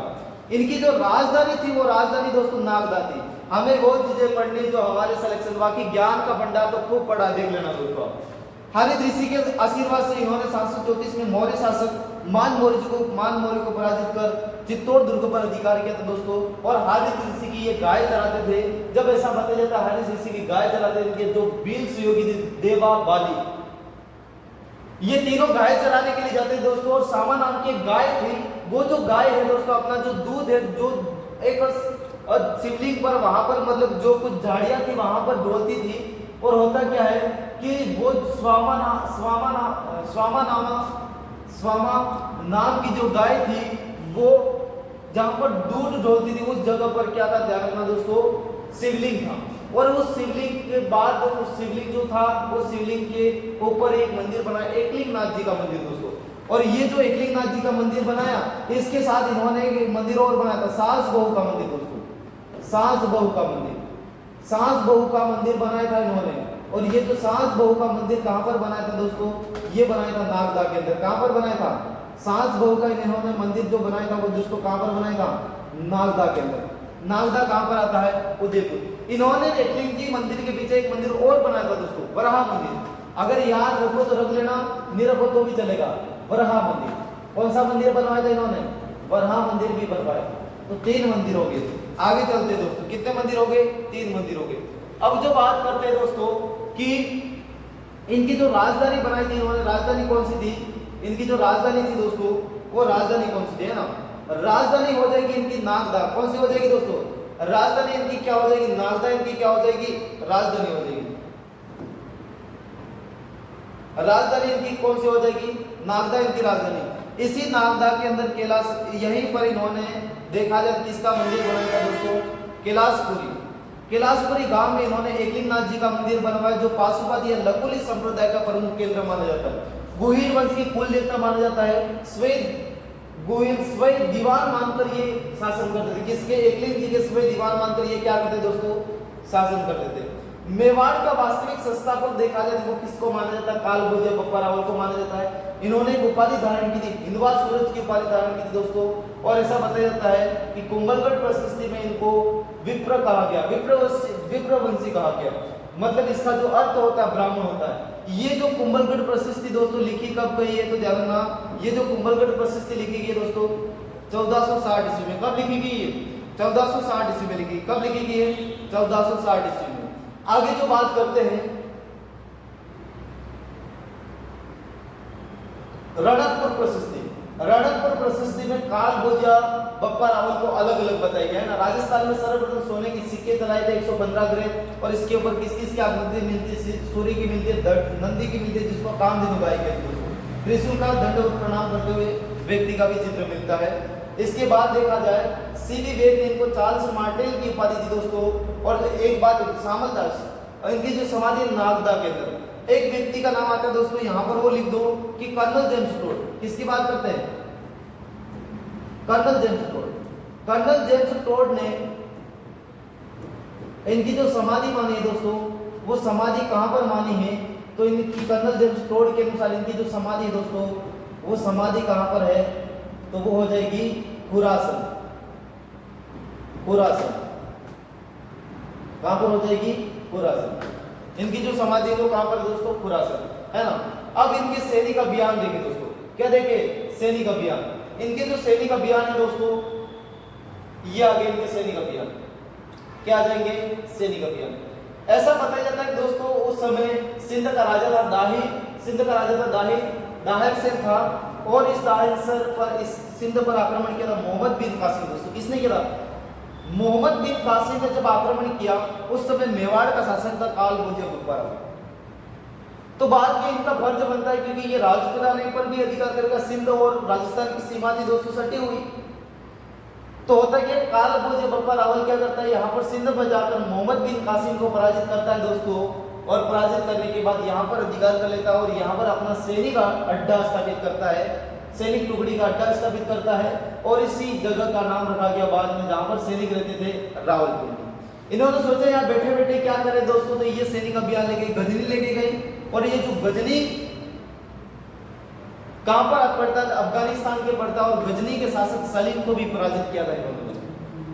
A: इनकी जो राजधानी थी वो राजधानी दोस्तों नागदा थी। हमें वो चीजें पढ़नी जो हमारे सिलेक्शन, बाकी ज्ञान का भंडार तो खूब पढ़ा, देख लेना दोस्तों। हारित ऋषि के आशीर्वाद से इन्होंने 734 में मौर्य शासक मान मौर्य को पराजित कर चित्तौड़ दुर्ग पर अधिकार किया था दोस्तों। और हारित ऋषि की ये गाय चराते थे। जब ऐसा बताया जाता है हारित ऋषि की गाय चराते थे, इनके जो बील सहयोगी थे देवा बाली, ये तीनों गाय चराने के लिए जाते थे दोस्तों। और सामा नाम की गाय थी, वो जो गाय है दोस्तों अपना जो दूध है जो एक शिवलिंग पर वहां पर मतलब जो कुछ झाड़ियां थी वहां पर डोलती थी। और होता क्या है कि वो स्वामा नाम की जो गाय थी वो जहां पर दूध डोलती थी उस जगह पर क्या था, ध्यान रखना दोस्तों, शिवलिंग था। और उस शिवलिंग के बाद उस शिवलिंग जो था वो शिवलिंग के ऊपर एक मंदिर बनाया, एकलिंगनाथ जी का मंदिर दोस्तों। और ये जो एकलिंगनाथ जी का मंदिर बनाया, इसके साथ इन्होंने एक मंदिर और बनाया था, सास बहू का मंदिर दोस्तों, सास बहू का मंदिर, सास बहू का मंदिर बनाया था इन्होंने। और ये जो सास बहू का मंदिर कहां पर बनाया था दोस्तों, ये बनाया था नागदा के अंदर। कहां पर बनाया था, सास बहू का इन्होंने मंदिर जो बनाया था वो दोस्तों कहां पर बनाया था, नागदा के अंदर। नागदा कहां पर आता है, उदयपुर। इन्होंने एकलिंग जी मंदिर के पीछे एक मंदिर और बनाया था दोस्तों, वराह मंदिर। अगर याद रखो तो रख लेना, नहीं रखो तो भी चलेगा। वराह मंदिर, कौन सा मंदिर बनवाया था इन्होंने, वराह मंदिर भी बनवाया। तो 3 मंदिर हो गए। आगे चलते दोस्तों, कितने मंदिर हो गए, 3 मंदिर हो गए। अब जो बात करते हैं दोस्तों कि इनकी जो राजधानी बनाई थी इन्होंने, राजधानी कौन सी थी, इनकी जो राजधानी थी दोस्तों वो राजधानी कौन सी थी, है ना। राजधानी हो जाएगी इनकी नागदा। कौन सी हो जाएगी दोस्तों, राजधानी इनकी क्या हो जाएगी, नालंदा इनकी क्या हो जाएगी, राजधानी हो जाएगी। राजधानी इनकी कौन सी हो जाएगी, नालंदा इनकी राजधानी। इसी नालंदा के अंदर कैलाश, यहीं पर इन्होंने देखा जाए किसका मंदिर बनाया था दोस्तों, कैलाशपुरी। कैलाशपुरी गांव में इन्होंने एकलिंगनाथ जी का मंदिर बनवाया, जो पाशुपति या लकुली संप्रदाय का प्रमुख केंद्र माना जाता है। गुहिल वंश की कुल देवता माना जाता है। श्वेत गोहिल स्वयं दीवान मानकर ये शासन करते थे। किसके, एकलिंग जी के स्वयं दीवान मानकर ये क्या करते दोस्तों, शासन करते थे। मेवाड़ का वास्तविक संस्थापक देखा जाए तो किसको माना जाता है, काल भोज बप्पा रावल को माना जाता है। इन्होंने एक उपाधि धारण की थी, हिंदवा सूरज की उपाधि धारण की थी दोस्तों। और ऐसा बताया जाता है कि कुंभलगढ़ प्रशस्ति में इनको विप्र कहा गया, विप्रवंशी कहा गया। मतलब इसका जो अर्थ होता है ब्राह्मण होता है। ये जो कुंभलगढ़ प्रशस्ति दोस्तों लिखी कब गई है, तो ध्यान रखना, ये जो कुंभलगढ़ प्रशस्ति लिखी गई है दोस्तों 1460 ईस्वी में। कब लिखी गई है, 1460 ईस्वी में लिखी। कब लिखी गई है, 1460 ईस्वी में। आगे जो बात करते हैं, रणकपुर प्रशस्ति। रणकपुर प्रशस्ति में काल भोजा बप्पा रावल को अलग अलग बताया गया है ना। राजस्थान में सर्वप्रथम सोने की सिक्के चलाए थे 115 ग्रेड, और इसके ऊपर किस किस की आकृति मिलती है, सूर्य की मिलती है, नंदी की मिलती है, जिसको कामधेनु गाय कहते हैं। त्रिशूल का दंडवत प्रणाम करते हुए व्यक्ति का भी चित्र मिलता है। इसके बाद देखा जाए, सीवी वेद ने इनको चार्ल्स मार्टेल की उपाधि दी दोस्तों। और एक बात, सामलदास, इनकी जो समाधि नागदा के अंदर एक व्यक्ति का नाम आता है दोस्तों, यहां पर वो लिख दो कि कर्नल जेम्स टोड। किसकी बात करते हैं, colonel James Tod. Colonel James Tod ने इनकी जो समाधि मानी है दोस्तों, वो समाधि कहां पर मानी है, तो इनकी कर्नल जेम्स टोड के अनुसार इनकी जो समाधि है दोस्तों, वो समाधि कहां पर है, तो वो हो जाएगी खुरासन। खुरासन कहां पर हो जाएगी, खुरासन। इनकी जो समाधि है वो कहां पर दोस्तों, खुरासन, है ना। अब इनके सैनिक अभियान देखें दोस्तों, क्या देखे, सैनिक अभियान। इनके जो सैनिक अभियान है दोस्तों, ये आगे इनके सैनिक अभियान क्या आ जाएंगे, सैनिक अभियान। ऐसा बताया जाता है कि दोस्तों उस समय सिंध का राजा था दाहिर, सिंध का राजा था दाहिर, दाहिर से था, और इस दाहिर सर पर, इस सिंध पर आक्रमण किया था मोहम्मद बिन कासिम दोस्तों। किसने किया था, मोहम्मद बिन कासिम ने जब आक्रमण किया, उस समय मेवाड़ का शासक था काल भोज बप्पा रावल। तो बाद में इनका फर्ज बनता है, क्योंकि ये राजपुताने पर भी अधिकार करेगा, सिंध और राजस्थान की सीमा थी दोस्तों सटी हुई। तो होता है कि काल भोज बप्पा रावल क्या करता है, यहाँ पर सिंध पर जाकर मोहम्मद बिन कासिम को पराजित करता है दोस्तों। और पराजित करने के बाद यहाँ पर अधिकार कर लेता है, और यहाँ पर अपना सैनिक अड्डा स्थापित करता है, सैनिक टुकड़ी का अड्डा स्थापित करता है। और इसी जगह का नाम रखा गया बाद में, जहाँ पर सैनिक रहते थे, रावलपिंडी। इन्होंने सोचा यार बैठे बैठे क्या करें दोस्तों, तो ये सैनिक अभियान लेके गजनी लेके गई। और ये जो गजनी कहां पर पड़ता है, अफगानिस्तान के पड़ता है, और गजनी के शासक सलीम को भी पराजित किया था इन्होंने।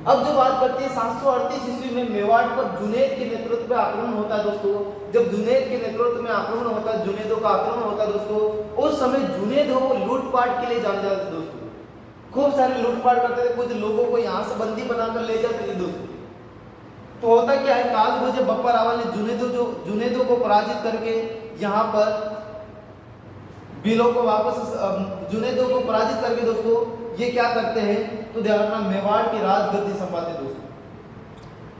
A: अब जो बात करते हैं 738 ईस्वी में मेवाड़ पर जुनैद के नेतृत्व में आक्रमण होता है दोस्तों। जब जुनैद के नेतृत्व में आक्रमण होता है, जुनैदों का आक्रमण होता है दोस्तों, उस समय जुनैद वो लूटपाट के लिए जाने जाते थे दोस्तों। खूब सारे लूटपाट करते थे, कुछ लोगों को यहाँ से बंदी बनाकर ले जाते थे दोस्तों। तो होता क्या है, काल भोज बप्पा रावल ने जुनैदों को पराजित करके यहाँ पर बिलों को वापस, जुनैदों को पराजित करके दोस्तों ये क्या करते हैं, तो ध्यान रखना, मेवाड़ की राजगद्दी संभालते दोस्तों।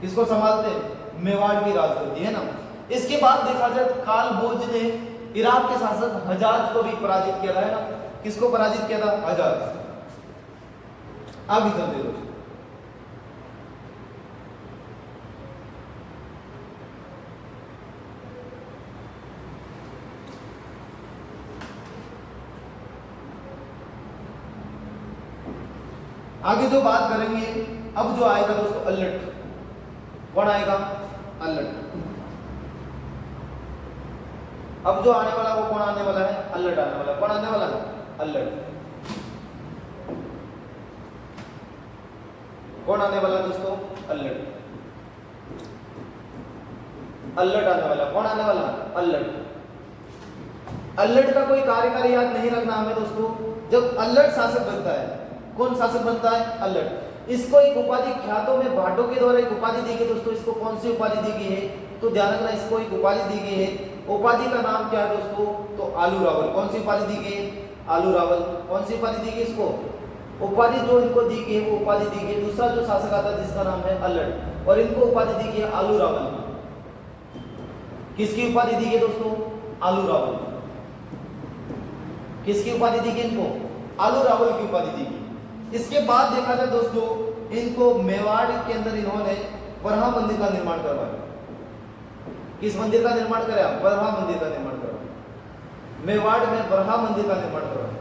A: किसको संभालते हैं, मेवाड़ की राजगद्दी, है ना। इसके बाद देखा जाए तो काल भोज ने इराक के शासक हजाज को भी पराजित किया था, है ना। किसको पराजित किया था, हजाज। आगे चलते दोस्तों, आगे जो बात करेंगे, अब जो आएगा दोस्तों अल्लट। कौन आएगा, अल्लट। अब जो आने वाला वो कौन आने वाला है, अल्लट आने वाला है। कौन आने वाला है, अल्लट। कौन आने वाला दोस्तों, अल्लट। अल्लट आने वाला। कौन आने वाला, अल्लट। अल्लट का कोई कार्यकारी याद नहीं रखना हमें दोस्तों। जब अल्लट शासक बनता है, कौन शासक बनता है, अल्लट। इसको एक उपाधि, ख्यातों में भाटों के द्वारा एक उपाधि दी गई दोस्तों। इसको कौन सी उपाधि दी गई है, तो ध्यान रखना, इसको एक उपाधि दी गई है। उपाधि का नाम क्या है दोस्तों, तो आलू रावल। कौन सी उपाधि दी गई, आलू रावल। कौन सी उपाधि दी गई इसको, उपाधि जो इनको दी गई है वो उपाधि दी गई। दूसरा जो शासक आता है जिसका नाम है अल्लड़, और इनको उपाधि दी गई है आलू रावल की। किसकी उपाधि दी गई दोस्तों? आलू रावल। किसकी उपाधि दी गई इनको? आलू रावल की उपाधि दी गई। इसके बाद देखा जाए दोस्तों, इनको मेवाड़ के अंदर इन्होंने बरहा मंदिर का निर्माण करवाया। किस मंदिर का निर्माण कराया? बरहा मंदिर का निर्माण करवाया। मेवाड़ में बरहा मंदिर का निर्माण करवाया,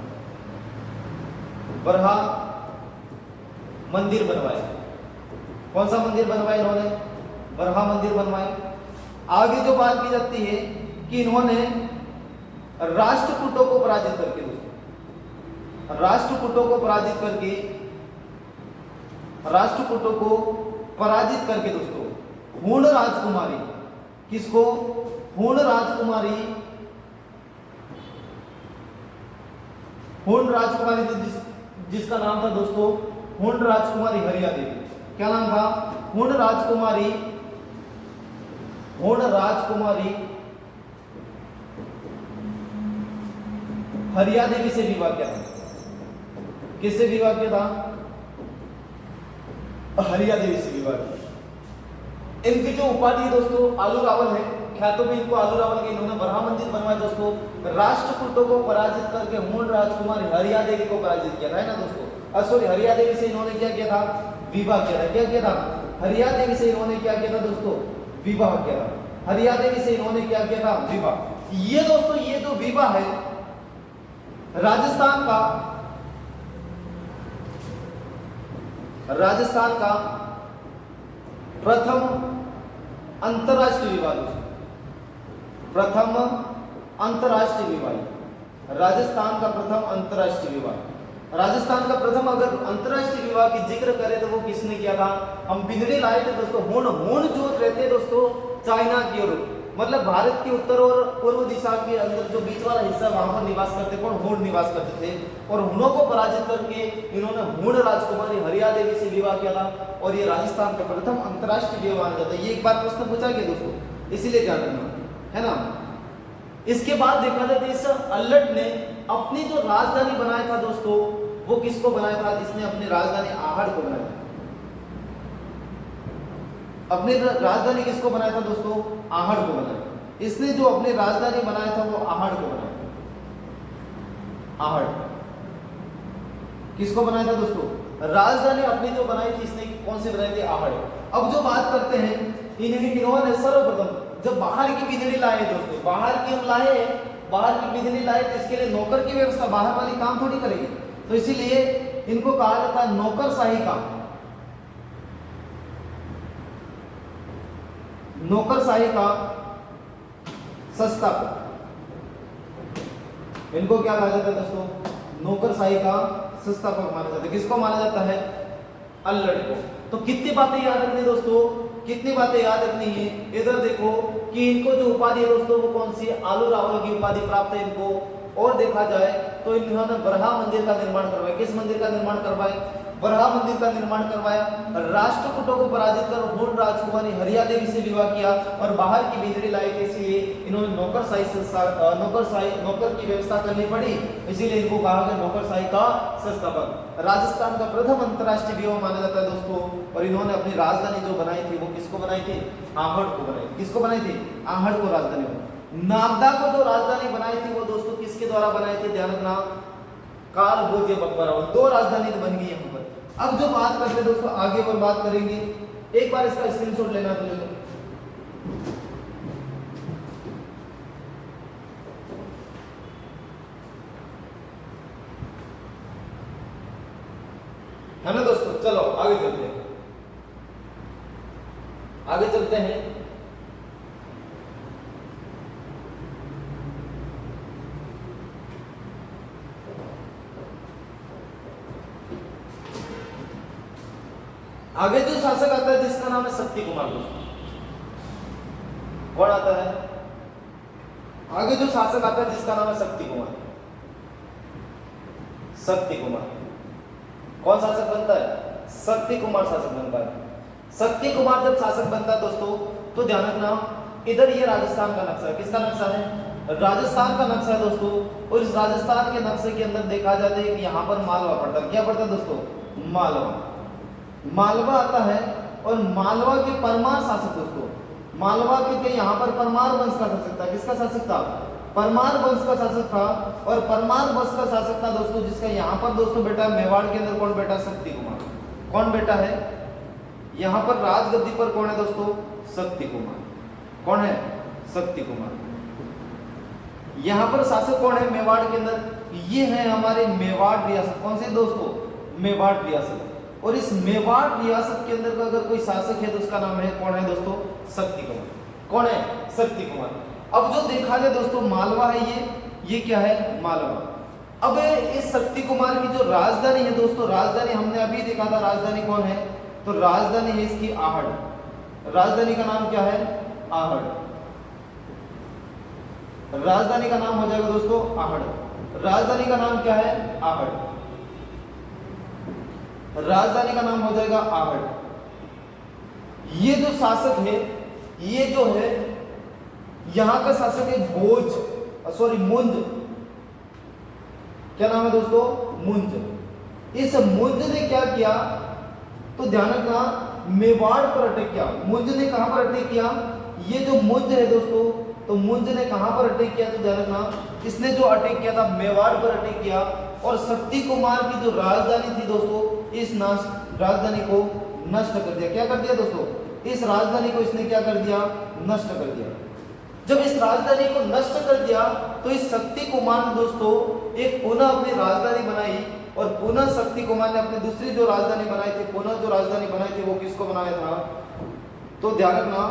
A: बरहा मंदिर बनवाया। कौन सा मंदिर बनवाया इन्होंने? बरहा मंदिर बनवाया। आगे जो बात की जाती है कि इन्होंने राष्ट्रकूटों को पराजित करके दोस्तों, राष्ट्रकूटों को पराजित करके, राष्ट्रकूटों को पराजित करके दोस्तों हूण राजकुमारी, किसको? हूण राजकुमारी, हूण राजकुमारी जिसका नाम था दोस्तों हूण राजकुमारी हरिया देवी। क्या नाम था? हूण राजकुमारी, हूण राजकुमारी हरिया देवी से विवाह किया था। किससे विवाह किया था? हरिया देवी से विवाह किया। इनकी जो उपाधि है दोस्तों आलू रावल है, ख्यातों में इनको आलू रावल के। इन्होंने बरहा मंदिर बनवाया दोस्तों, राष्ट्रकूटों को पराजित करके हूण राजकुमारी हरिया देवी को पराजित किया था, है ना दोस्तों। सॉरी, हरिया देवी से इन्होंने क्या किया था? विवाह किया था। क्या किया था? हरिया देवी से इन्होंने क्या किया था दोस्तों? विवाह किया था। हरिया देवी से इन्होंने क्या किया था? विवाह। ये दोस्तों ये जो विवाह है राजस्थान का, राजस्थान का प्रथम अंतरराष्ट्रीय विवाह दोस्तों, प्रथम अंतरराष्ट्रीय विवाह, राजस्थान का प्रथम अंतरराष्ट्रीय विवाह। राजस्थान का प्रथम अगर अंतरराष्ट्रीय विवाह की जिक्र करें तो वो किसने किया था? हम बिजली लाए थे दोस्तों। हूण, हूण जो रहते हैं दोस्तों चाइना की ओर, मतलब भारत की उत्तर और पूर्व दिशा के अंदर जो बीच वाला हिस्सा वहां पर निवास करते, कौन? हूण निवास करते थे। और हूणों को पराजित करके इन्होंने हूण राजकुमारी हरिया देवी से विवाह किया था, और ये राजस्थान का प्रथम अंतरराष्ट्रीय विवाह माना जाता है। ये एक बार प्रश्न पूछा गया दोस्तों, इसीलिए ध्यान रखना, है ना। इसके बाद देखा जाए तो इस अल्लड़ ने अपनी जो राजधानी बनाया था दोस्तों, वो किसको बनाया था? इसने अपनी राजधानी आहड़ को बनाया था। अपनी राजधानी किसको बनाया था दोस्तों? आहड़ को बनाया। इसने जो अपनी राजधानी बनाया था वो आहड़ को बनाया था। आहड़ किसको बनाया था दोस्तों? राजधानी अपनी जो बनाई थी इसने कौन सी बनाई थी? आहड़। अब जो बात करते हैं इन्होंने सर्वप्रथम जब बाहर की बिजली लाए दोस्तों, बाहर की हम लाए, बाहर की बिजली लाए तो इसके लिए नौकर की व्यवस्था, बाहर वाली काम थोड़ी करेगी, तो इसीलिए इनको कहा जाता है नौकरशाही काम। नौकरशाही का संस्थापक, इनको क्या कहा जाता है दोस्तों? नौकरशाही का संस्थापक माना जाता है। किसको माना जाता है? अल्लड़ को। तो कितनी बातें याद रखनी दोस्तों? कितनी बातें याद रखनी है? इधर देखो कि इनको जो उपाधि है दोस्तों वो कौन सी? आलू रावल की उपाधि प्राप्त है इनको। और देखा जाए तो इन्होंने बरहा मंदिर का निर्माण करवाया। किस मंदिर का निर्माण करवाया? बरहा मंदिर का निर्माण करवाया। राष्ट्रकूटों को पराजित कर हूण राजकुमारी हरिया देवी से विवाह किया और बाहर की बिजली लाई थी, इसलिए इन्होंने नौकर की व्यवस्था करनी पड़ी, इसीलिए इनको कहा गया नौकरशाही का संस्थापक। राजस्थान का प्रथम अंतरराष्ट्रीय विवाह माना जाता है दोस्तों। और इन्होंने अपनी राजधानी जो बनाई थी वो किसको बनाई थी? आहड़ को बनाई। किसको बनाई थी? आहड़ को राजधानी बनाई। नागदा को जो राजधानी बनाई थी वो दोस्तों किसके द्वारा बनाई थी? ध्यान रखना, काल भोज बकबरावल। दो राजधानी तो बन गई यहाँ पर। अब जो बात करते हैं दोस्तों आगे और बात करेंगे, एक बार इसका स्क्रीनशॉट लेना तो ले लो। है ना दोस्तों, चलो आगे चलते हैं, आगे चलते हैं। आगे जो शासक आता है जिसका नाम है शक्ति कुमार दोस्तों। कौन आता है? आगे जो शासक आता है जिसका नाम है शक्ति कुमार। शक्ति कुमार कौन शासक बनता है? शक्ति कुमार शासक बनता है। शक्ति कुमार जब शासक बनता है दोस्तों तो ध्यान रखना, इधर ये राजस्थान का नक्शा है। किसका नक्शा है? राजस्थान का नक्शा है दोस्तों, और इस राजस्थान के नक्शे के अंदर देखा जाता है कि यहाँ पर मालवा पड़ता है। क्या पड़ता है दोस्तों? मालवा। मालवा आता है, और मालवा के परमार शासक दोस्तों, मालवा के यहाँ पर परमार वंश का शासक था। किसका शासक था? परमार वंश का शासक था। और परमार वंश का शासक था दोस्तों, जिसका यहाँ पर दोस्तों बेटा मेवाड़ के अंदर कौन बेटा? शक्ति कुमार। कौन बेटा है? यहाँ पर राजगद्दी पर कौन है दोस्तों? शक्ति कुमार। कौन है? शक्ति कुमार। यहाँ पर शासक कौन है मेवाड़ के अंदर? ये है हमारे मेवाड़ रियासत। कौन से दोस्तों? मेवाड़ रियासत। और इस मेवाड़ रियासत के अंदर का अगर कोई शासक है तो उसका नाम है कौन है दोस्तों? शक्ति कुमार। कौन है? शक्ति कुमार। अब जो देखा जाए दोस्तों मालवा है, ये क्या है? मालवा। अब इस शक्ति कुमार की जो राजधानी है दोस्तों, राजधानी हमने अभी देखा था, राजधानी कौन है? तो राजधानी है इसकी आहड़। राजधानी का नाम क्या है? आहड़। राजधानी का नाम हो जाएगा दोस्तों आहड़। राजधानी का नाम क्या है? आहड़। राजधानी का नाम हो जाएगा आहड़। ये जो शासक है, ये जो है यहां का शासक है मुंज। क्या नाम है दोस्तों? मुंज। इस मुंज ने क्या किया? तो ध्यान रखना, मेवाड़ पर अटैक किया। मुंज ने कहां पर अटैक किया? ये जो मुंज है दोस्तों, तो मुंज ने कहां पर अटैक किया? तो ध्यान रखना, इसने जो अटैक किया था मेवाड़ पर अटैक किया। और शक्ति कुमार की जो राजधानी थी दोस्तों, इस राजधानी को नष्ट कर दिया। क्या कर दिया दोस्तों? इस राजधानी को इसने क्या कर दिया? नष्ट कर दिया। जब इस राजधानी को नष्ट कर दिया तो इस शक्ति कुमार ने दोस्तों एक पुनः अपनी राजधानी बनाई, और पुनः शक्ति कुमार ने अपनी दूसरी जो राजधानी बनाई थी, पुनः जो राजधानी बनाई थी वो किसको बनाया था? तो ध्यान रखना,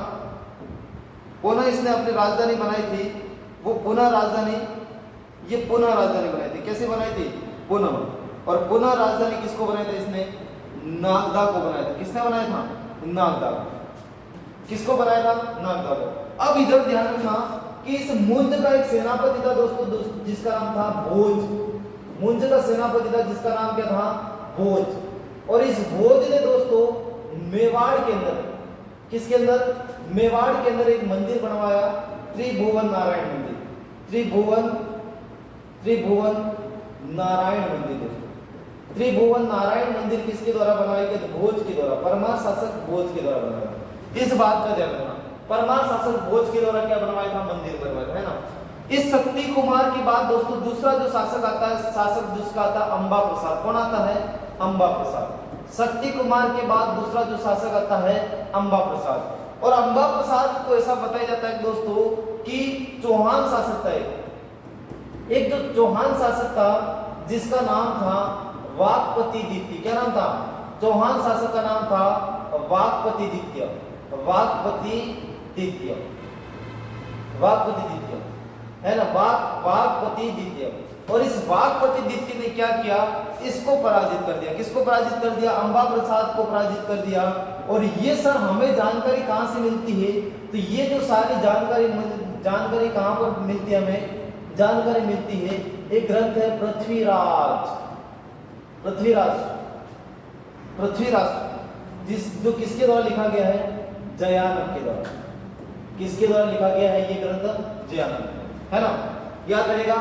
A: पुनः इसने अपनी राजधानी बनाई थी, वो पुनः राजधानी, ये पुनः राजधानी बनाई थी। कैसे बनाई थी? पुनः। और पुनः राजधानी किसको बनाया था इसने? नागदा को बनाया था। किसने बनाया था? नागदा। किसको बनाया था? नागदा को। अब इधर ध्यान रखना कि इस मुंज का एक सेनापति था दोस्तों, जिसका नाम था भोज। मुंज का सेनापति था जिसका नाम क्या था? भोज। और इस भोज ने दोस्तों मेवाड़ के अंदर, किसके अंदर? मेवाड़ के अंदर एक मंदिर बनवाया, त्रिभुवन नारायण मंदिर। त्रिभुवन नारायण मंदिर दोस्तों। त्रिभुवन नारायण मंदिर किसके द्वारा बनाया गया? तो भोज के द्वारा, परमार शासक भोज के द्वारा बनाया। इस बात का ध्यान रखना, परमार शासक भोज के द्वारा क्या बनवाया था? मंदिर बनवाया था, है ना। इस शक्ति कुमार के बाद दोस्तों दूसरा जो शासक आता है, शासक जिसका आता है अंबा प्रसाद। कौन आता है? अंबा प्रसाद। शक्ति कुमार के बाद दूसरा जो शासक आता है अंबा प्रसाद। और अंबा प्रसाद को ऐसा बताया जाता है दोस्तों कि चौहान शासक था, एक जो चौहान शासक था जिसका नाम था वाकपति द्वितीय। क्या नाम था? चौहान शासक का नाम था वाकपति द्वितीय। वाकपति द्वितीय, वाकपति द्वितीय, है ना। वाकपति द्वितीय। और इस वाकपति द्वितीय ने क्या किया? इसको पराजित कर दिया। किसको पराजित कर दिया? अंबा प्रसाद को पराजित कर दिया। और ये सर हमें जानकारी कहां से मिलती है? तो ये जो सारी जानकारी कहां पर मिलती है? हमें जानकारी मिलती है, एक ग्रंथ है पृथ्वीराज, जो किसके द्वारा लिखा गया है? जयानंद के द्वारा। किसके द्वारा लिखा गया है ये ग्रंथ? जयानंद, है ना। याद रहेगा,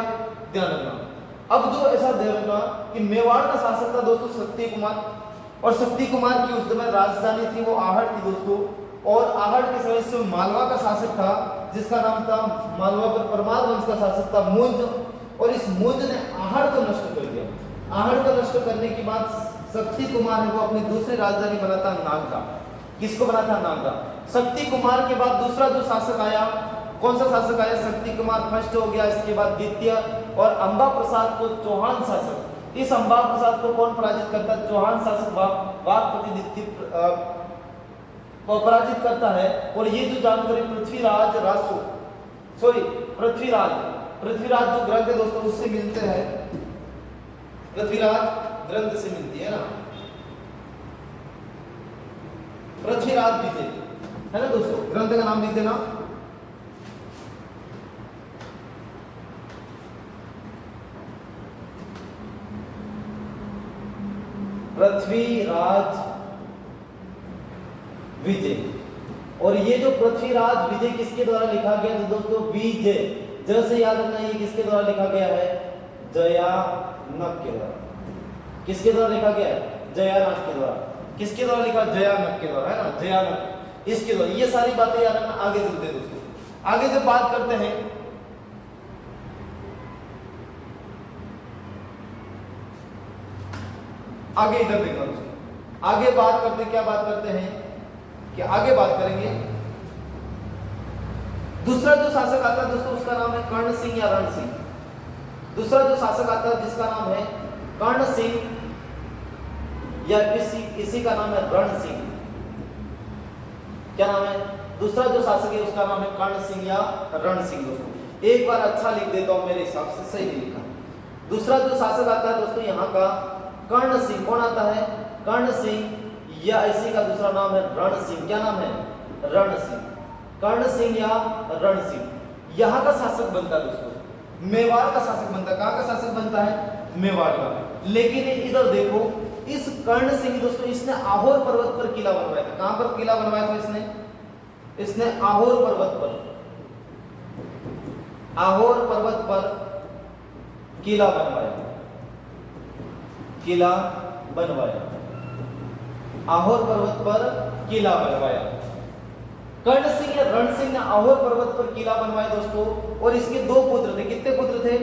A: ध्यान रखना। अब जो ऐसा ध्यान रखना कि मेवाड़ का शासक था दोस्तों शक्ति कुमार, और शक्ति कुमार की उस समय राजधानी थी वो आहड़ थी दोस्तों। और आहड़ के समय से मालवा का शासक था जिसका नाम था, मालवा पर परमार वंश का शासक था मुंज। और इस मुंज ने आहड़ को नष्ट कर दिया। आहड़ को नष्ट करने के बाद शक्ति कुमार है वो अपनी दूसरी राजधानी बनाता नागदा। किसको बनाता? नागदा। शक्ति कुमार के बाद दूसरा जो शासक आया, कौन सा शासक आया? शक्ति कुमार फर्स्ट हो गया, इसके बाद द्वितीय। और अंबा प्रसाद को चौहान शासक, इस अंबा प्रसाद को कौन पराजित करता? चौहान शासक वाकपति द्वितीय को पराजित करता है। और ये जो जानकारी पृथ्वीराज जो ग्रंथ है दोस्तों उससे मिलते हैं, पृथ्वीराज ग्रंथ से मिलती है ना, पृथ्वीराज विजय, है ना दोस्तों। ग्रंथ का नाम लिख देना। पृथ्वीराज विजय। और ये जो पृथ्वीराज विजय किसके द्वारा लिखा गया? तो दोस्तों ज से याद रखना ये किसके द्वारा लिखा गया है, जयानक के द्वारा। किसके द्वारा लिखा गया है, जयानक के द्वारा। किसके द्वारा लिखा, जयानक के द्वारा, है ना, जयानक, इसके द्वारा। ये सारी बातें याद रखना। आगे चलते हैं दोस्तों, आगे जब बात करते हैं आगे, इधर देखना दोस्तों, आगे बात करते, क्या बात करते हैं कि आगे बात करेंगे दूसरा जो शासक आता है दोस्तों उसका नाम है कर्ण सिंह या रण सिंह। दूसरा जो शासक आता है जिसका नाम है कर्ण सिंह या इसी का नाम है रण सिंह। क्या नाम है, दूसरा जो शासक है उसका नाम है कर्ण सिंह या रण सिंह। दोस्तों एक बार अच्छा लिख देता हूं, मेरे हिसाब से सही नहीं लिखा। दूसरा जो शासक आता है दोस्तों यहाँ का कर्ण सिंह। कौन आता है, कर्ण सिंह या इसी का दूसरा नाम है रण सिंह। क्या नाम है, रण सिंह। कर्ण सिंह या रण सिंह यहाँ का शासक बनता है दोस्तों, मेवाड़ का शासक बनता है। कहाँ का शासक बनता है, मेवाड़ का। लेकिन इधर देखो, इस कर्ण सिंह दोस्तों इसने आहोर पर्वत पर किला बनवाया था। कहां पर किला बनवाया था इसने आहोर पर्वत पर, आहोर पर्वत पर किला बनवाया, किला बनवाया, आहोर पर्वत पर किला बनवाया। कर्ण सिंह या रण सिंह ने आहोर पर्वत पर किला बनवाया दोस्तों। और इसके दो पुत्र थे। कितने पुत्र थे,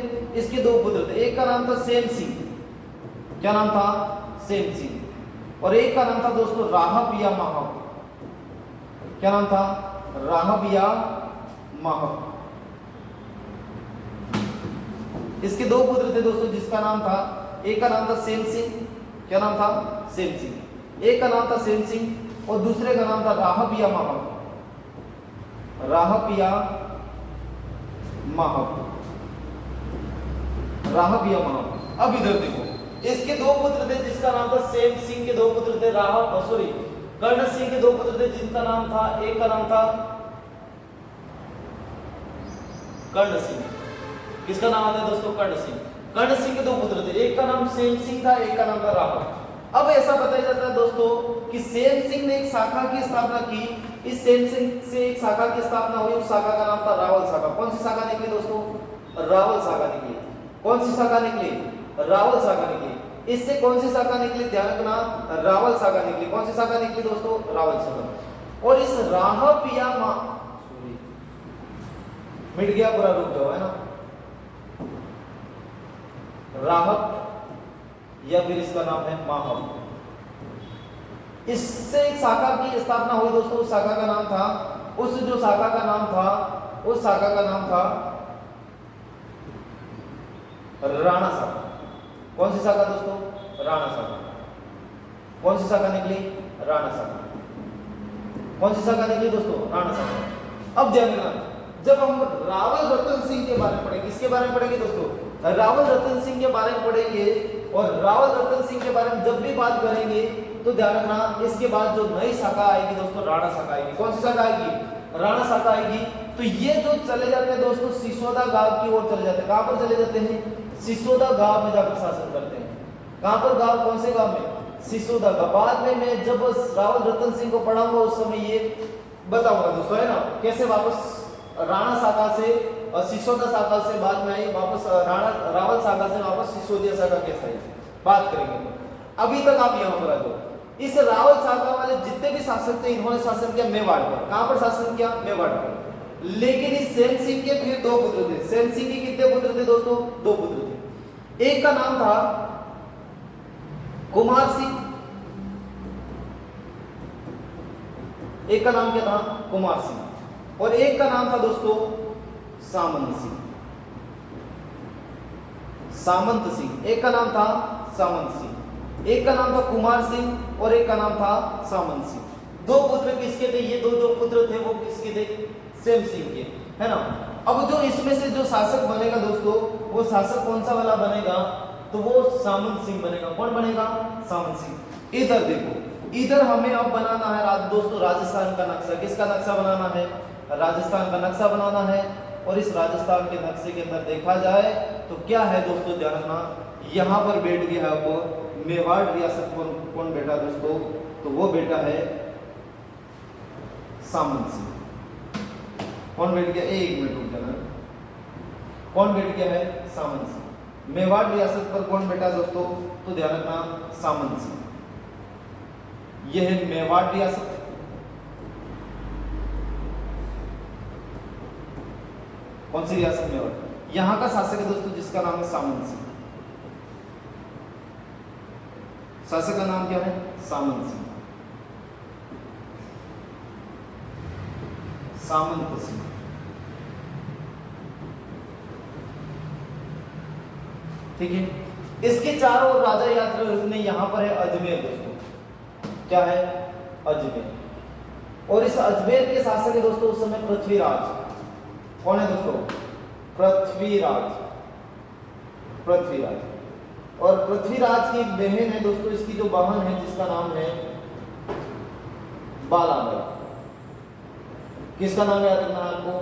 A: इसके दो पुत्र थे। एक का नाम था सेम सिंह। क्या नाम था, सेम सिंह। और एक का नाम था दोस्तों राहब या माहब। क्या नाम था, राहब या माहब। इसके दो पुत्र थे दोस्तों, जिसका नाम था, एक का नाम था सेम सिंह। क्या नाम था, सेम सिंह। एक का नाम था सेम सिंह और दूसरे का नाम था राहब या माहब, राहब या माहब, राहब या माहब। अब इधर देखो, इसके दो पुत्र थे जिसका नाम था सेम सिंह के दो पुत्र थे राहब, सॉरी कर्ण सिंह के दो पुत्र थे जिनका नाम था, एक का नाम था कर्ण सिंह। किसका नाम आता है दोस्तों, कर्ण सिंह। कर्ण सिंह के दो पुत्र थे, एक का नाम सेम सिंह था, एक का नाम था राहब। अब ऐसा बताया जाता है दोस्तों कि सेम सिंह ने एक शाखा की स्थापना की। इस सेम सिंह से एक शाखा की स्थापना हुई, उस शाखा का नाम था रावल शाखा। कौन सी शाखा निकली दोस्तों, रावल शाखा निकली। कौन सी शाखा निकली, रावल शाखा निकली। इससे कौन सी शाखा निकली, ध्यान रखना, रावल शाखा निकली। कौन सी शाखा निकली दोस्तों, रावल शाखा। और इस राहब या मिट गया पूरा, रुक जाओ, है ना, राहब या फिर इसका नाम है माहब। इससे एक शाखा की स्थापना हुई दोस्तों। उस शाखा का नाम था, उस जो शाखा का नाम था, उस शाखा का नाम था राणा शाखा। कौन सी शाखा दोस्तों, राणा शाखा। कौन सी शाखा निकली, राणा शाखा। कौन सी शाखा निकली दोस्तों, राणा शाखा। अब ध्यान रखना, जब हम रावल रतन सिंह के बारे में पढ़ेंगे, किसके बारे में पढ़ेंगे दोस्तों, रावल रतन सिंह के बारे में पढ़ेंगे। और रावल रतन सिंह के बारे में जब भी बात करेंगे तो ध्यान रखना, इसके बाद जो नई शाखा आएगी दोस्तों, राणा शाखा आएगी। कौन सी शाखा आएगी, राणा शाखा आएगी। तो ये जो चले जाते हैं दोस्तों सिसोदा गांव की ओर चले जाते हैं। कहां पर चले जाते हैं, सिसोदा गांव में जाकर शासन करते हैं। कहां पर गांव, कौन से गांव में, सिसोदा गांव। बाद में मैं जब रावल रतन सिंह को पढ़ाऊंगा उस समय ये बताऊंगा दोस्तों, है ना, कैसे वापस राणा शाखा से और सिसोदा शाखा से बाद में आई, वापस रावल शाखा से वापस सिसोदिया शाखा कैसे आई, बात करेंगे। अभी तक आप यहाँ पर आ जाओ। इस रावल शाखा वाले जितने भी शासक थे इन्होंने शासन किया मेवाड़ पर। कहां पर शासन किया, मेवाड़ पर। लेकिन इस सेम सिंह के फिर दो पुत्र थे। सेम सिंह के कितने पुत्र थे दोस्तों, दो पुत्र थे। एक का नाम था कुमार सिंह, एक का नाम क्या था, कुमार सिंह। और एक का नाम था दोस्तों सामंत सिंह, सामंत सिंह। एक का नाम था सामंत सिंह, एक का नाम था कुमार सिंह और एक का नाम था सामंत सिंह। दो पुत्र किसके थे, ये दो जो पुत्र थे वो किसके थे, सेम सिंह के, है ना। अब जो इसमें से जो शासक बनेगा दोस्तों, वो शासक कौन सा वाला बनेगा, तो वो सामंत सिंह बनेगा। कौन बनेगा, सामंत सिंह। इधर देखो, इधर हमें अब बनाना है दोस्तों राजस्थान का नक्शा। किसका नक्शा बनाना है, राजस्थान का नक्शा बनाना है। और इस राजस्थान के नक्शे के अंदर देखा जाए तो क्या है दोस्तों, ध्यान रखना, यहाँ पर बैठ गया है वो मेवाड़ रियासत। कौन बैठा दोस्तों, तो वो बैठा है सामंत सिंह। कौन बैठ गया, एक मिनट रुक जाना, कौन बैठ गया है? सामंत सिंह। मेवाड़ रियासत पर कौन बैठा दोस्तों? तो ध्यान रखना, सामंत सिंह। यह है मेवाड़ रियासत। कौन सी रियासत? मेवाड़। यहां का शासक है दोस्तों जिसका नाम है सामंत सिंह। शासक का नाम क्या है? सामंत सिंह। सामंत सिंह। ठीक है। इसके चारों ओर राजा याद रखने, यहां पर है अजमेर दोस्तों। क्या है? अजमेर। और इस अजमेर के शासक है दोस्तों उस समय पृथ्वीराज। कौन है दोस्तों? पृथ्वीराज। पृथ्वीराज। और पृथ्वीराज की एक बहन है दोस्तों, इसकी जो बहन है जिसका नाम है बालाबाई। किसका नाम याद रखना आपको?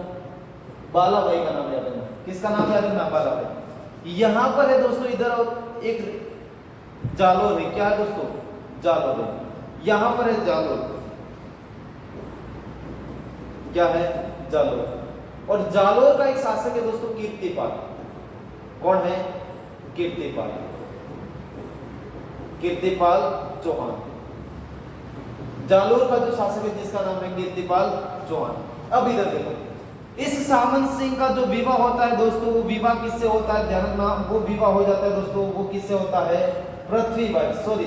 A: बालाबाई का नाम याद रखना। किसका नाम याद रखना? बालाबाई। यहां पर है दोस्तों, इधर एक जालोर है। क्या है दोस्तों? जालोर है। यहां पर है जालोर। क्या है? जालोर। और जालोर का एक शासक है दोस्तों कीर्तिपाल। कौन है? कीर्तिपाल। कीर्तिपाल चौहान। जालोर का जो शासक है जिसका नाम है कीर्तिपाल चौहान। अब इधर देखो, इस सामंत सिंह का जो विवाह होता है दोस्तों, वो विवाह किससे होता है? ध्यान रखना, वो विवाह हो जाता है दोस्तों, वो किससे होता है? पृथ्वीबाई। सॉरी,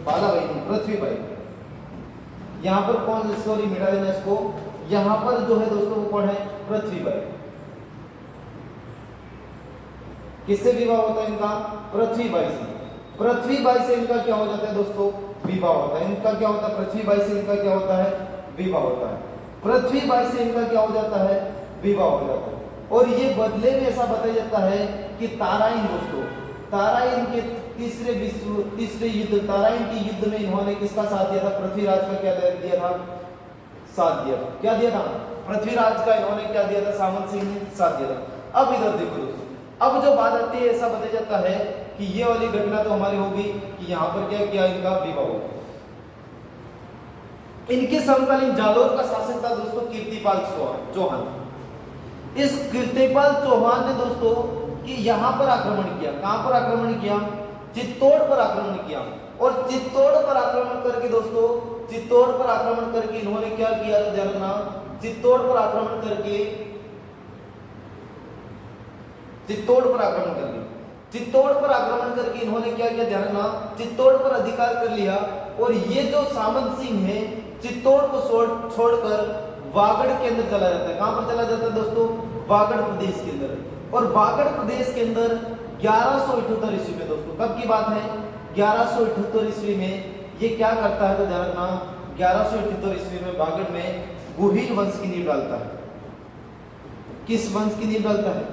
A: बालाबाई नहीं, पृथ्वीबाई। यहां पर कौन? सॉरी, मिटा देना इसको। यहां पर जो है दोस्तों वो कौन है? पृथ्वीबाई। किससे विवाह होता है इनका? पृथ्वीबाई से। पृथ्वीबाई से इनका क्या हो जाता है दोस्तों? विवाह होता है। इनका क्या होता है? पृथ्वीबाई से इनका क्या होता है? विवाह होता है। पृथ्वीबाई से इनका क्या हो जाता है? विवाह हो जाता है। और ये बदले में ऐसा बताया जाता है कि ताराइन दोस्तों, ताराइन के तीसरे युद्ध, ताराइन के युद्ध में इन्होंने किसका साथ दिया था? पृथ्वीराज का क्या दिया था? साथ दिया था। क्या दिया था? पृथ्वीराज का इन्होंने क्या दिया था? सामंत सिंह ने साथ दिया था। अब इधर देखो दोस्तों, अब जो बात आती है, ऐसा बताया जाता है कि ये वाली घटना तो हमारी होगी कि यहाँ पर क्या किया? इनका विवाह हो। इनके समकालीन जालोर का शासक था दोस्तों कीर्तिपाल चौहान। इस कीर्तिपाल चौहान ने दोस्तों कि यहां पर आक्रमण किया। कहां पर आक्रमण किया? चित्तौड़ पर आक्रमण किया। और चित्तौड़ पर आक्रमण करके दोस्तों, चित्तौड़ पर आक्रमण करके इन्होंने क्या किया? तो ध्यान रखना, चित्तौड़ पर आक्रमण करके, चित्तौड़ पर आक्रमण करके, चित्तौड़ पर आक्रमण करके इन्होंने क्या किया? ध्यान रखना, चित्तौड़ पर अधिकार कर लिया। और ये जो सामंत सिंह है चित्तौड़ को छोड़कर वागड़ के अंदर चला जाता है। कहां पर चला जाता है दोस्तों? वागड़ प्रदेश के अंदर। और वागड़ प्रदेश के अंदर 1178 ईस्वी में दोस्तों, कब की बात है? 1178 ईस्वी में ये क्या करता है? तो ध्यान रखना, 1178 ईस्वी में वागड़ में गुहिल वंश की नींव डालता है। किस वंश की नींव डालता है?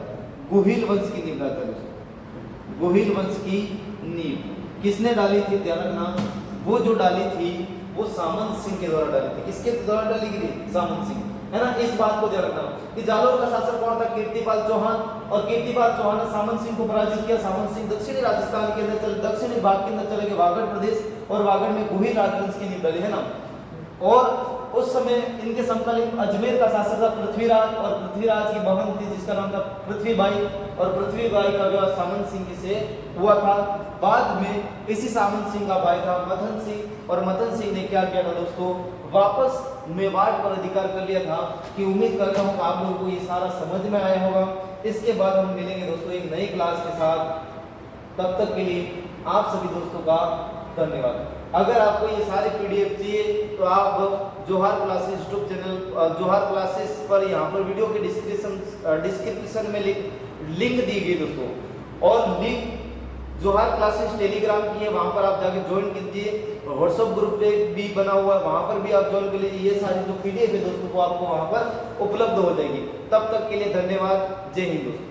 A: गुहिल वंश की नींव डालता है दोस्तों। गुहिल वंश की नींव किसने डाली थी? ध्यान रखना, वो जो डाली थी वो सामंत सिंह के द्वारा डाली थी। किसके द्वारा डाली गई? सामंत सिंह, है ना। इस बात को ध्यान रखना कि जालोर का शासक कौन था? कीर्तिपाल चौहान। और कीर्तिपाल चौहान ने सामंत सिंह को पराजित किया। सामंत सिंह दक्षिणी राजस्थान के अंदर दक्षिणी भाग के अंदर चले गए वागड़ प्रदेश, और वागड़ में गुहिल राजवंश की नींव डाली, है ना। और उस समय इनके समकालीन अजमेर का शासक था पृथ्वीराज, और पृथ्वीराज की बहन थी जिसका नाम था पृथ्वीबाई, और पृथ्वीबाई का विवाह सामंत सिंह से हुआ था। बाद में इसी सामंत सिंह का भाई था मथन सिंह, और मथन सिंह ने क्या किया था दोस्तों? वापस मेवाड़ पर अधिकार कर लिया था। कि उम्मीद करता हूँ आप लोगों को ये सारा समझ में आया होगा। इसके बाद हम मिलेंगे दोस्तों एक नई क्लास के साथ। तब तक के लिए आप सभी दोस्तों का धन्यवाद। अगर आपको ये सारे पीडीएफ चाहिए तो आप जोहार क्लासेस यूट्यूब चैनल जोहार क्लासेस पर यहाँ पर वीडियो के डिस्क्रिप्शन में लिंक दी गई दोस्तों, और लिंक जोहार क्लासेस टेलीग्राम की है, वहां पर आप जाके ज्वाइन कीजिए। व्हाट्सएप ग्रुप पे भी बना हुआ है, वहां पर भी आप ज्वाइन कर लीजिए। ये सारी जो पीडीएफ है दोस्तों वो आपको वहां पर उपलब्ध हो जाएगी। तब तक के लिए धन्यवाद। जय हिंद दोस्तों।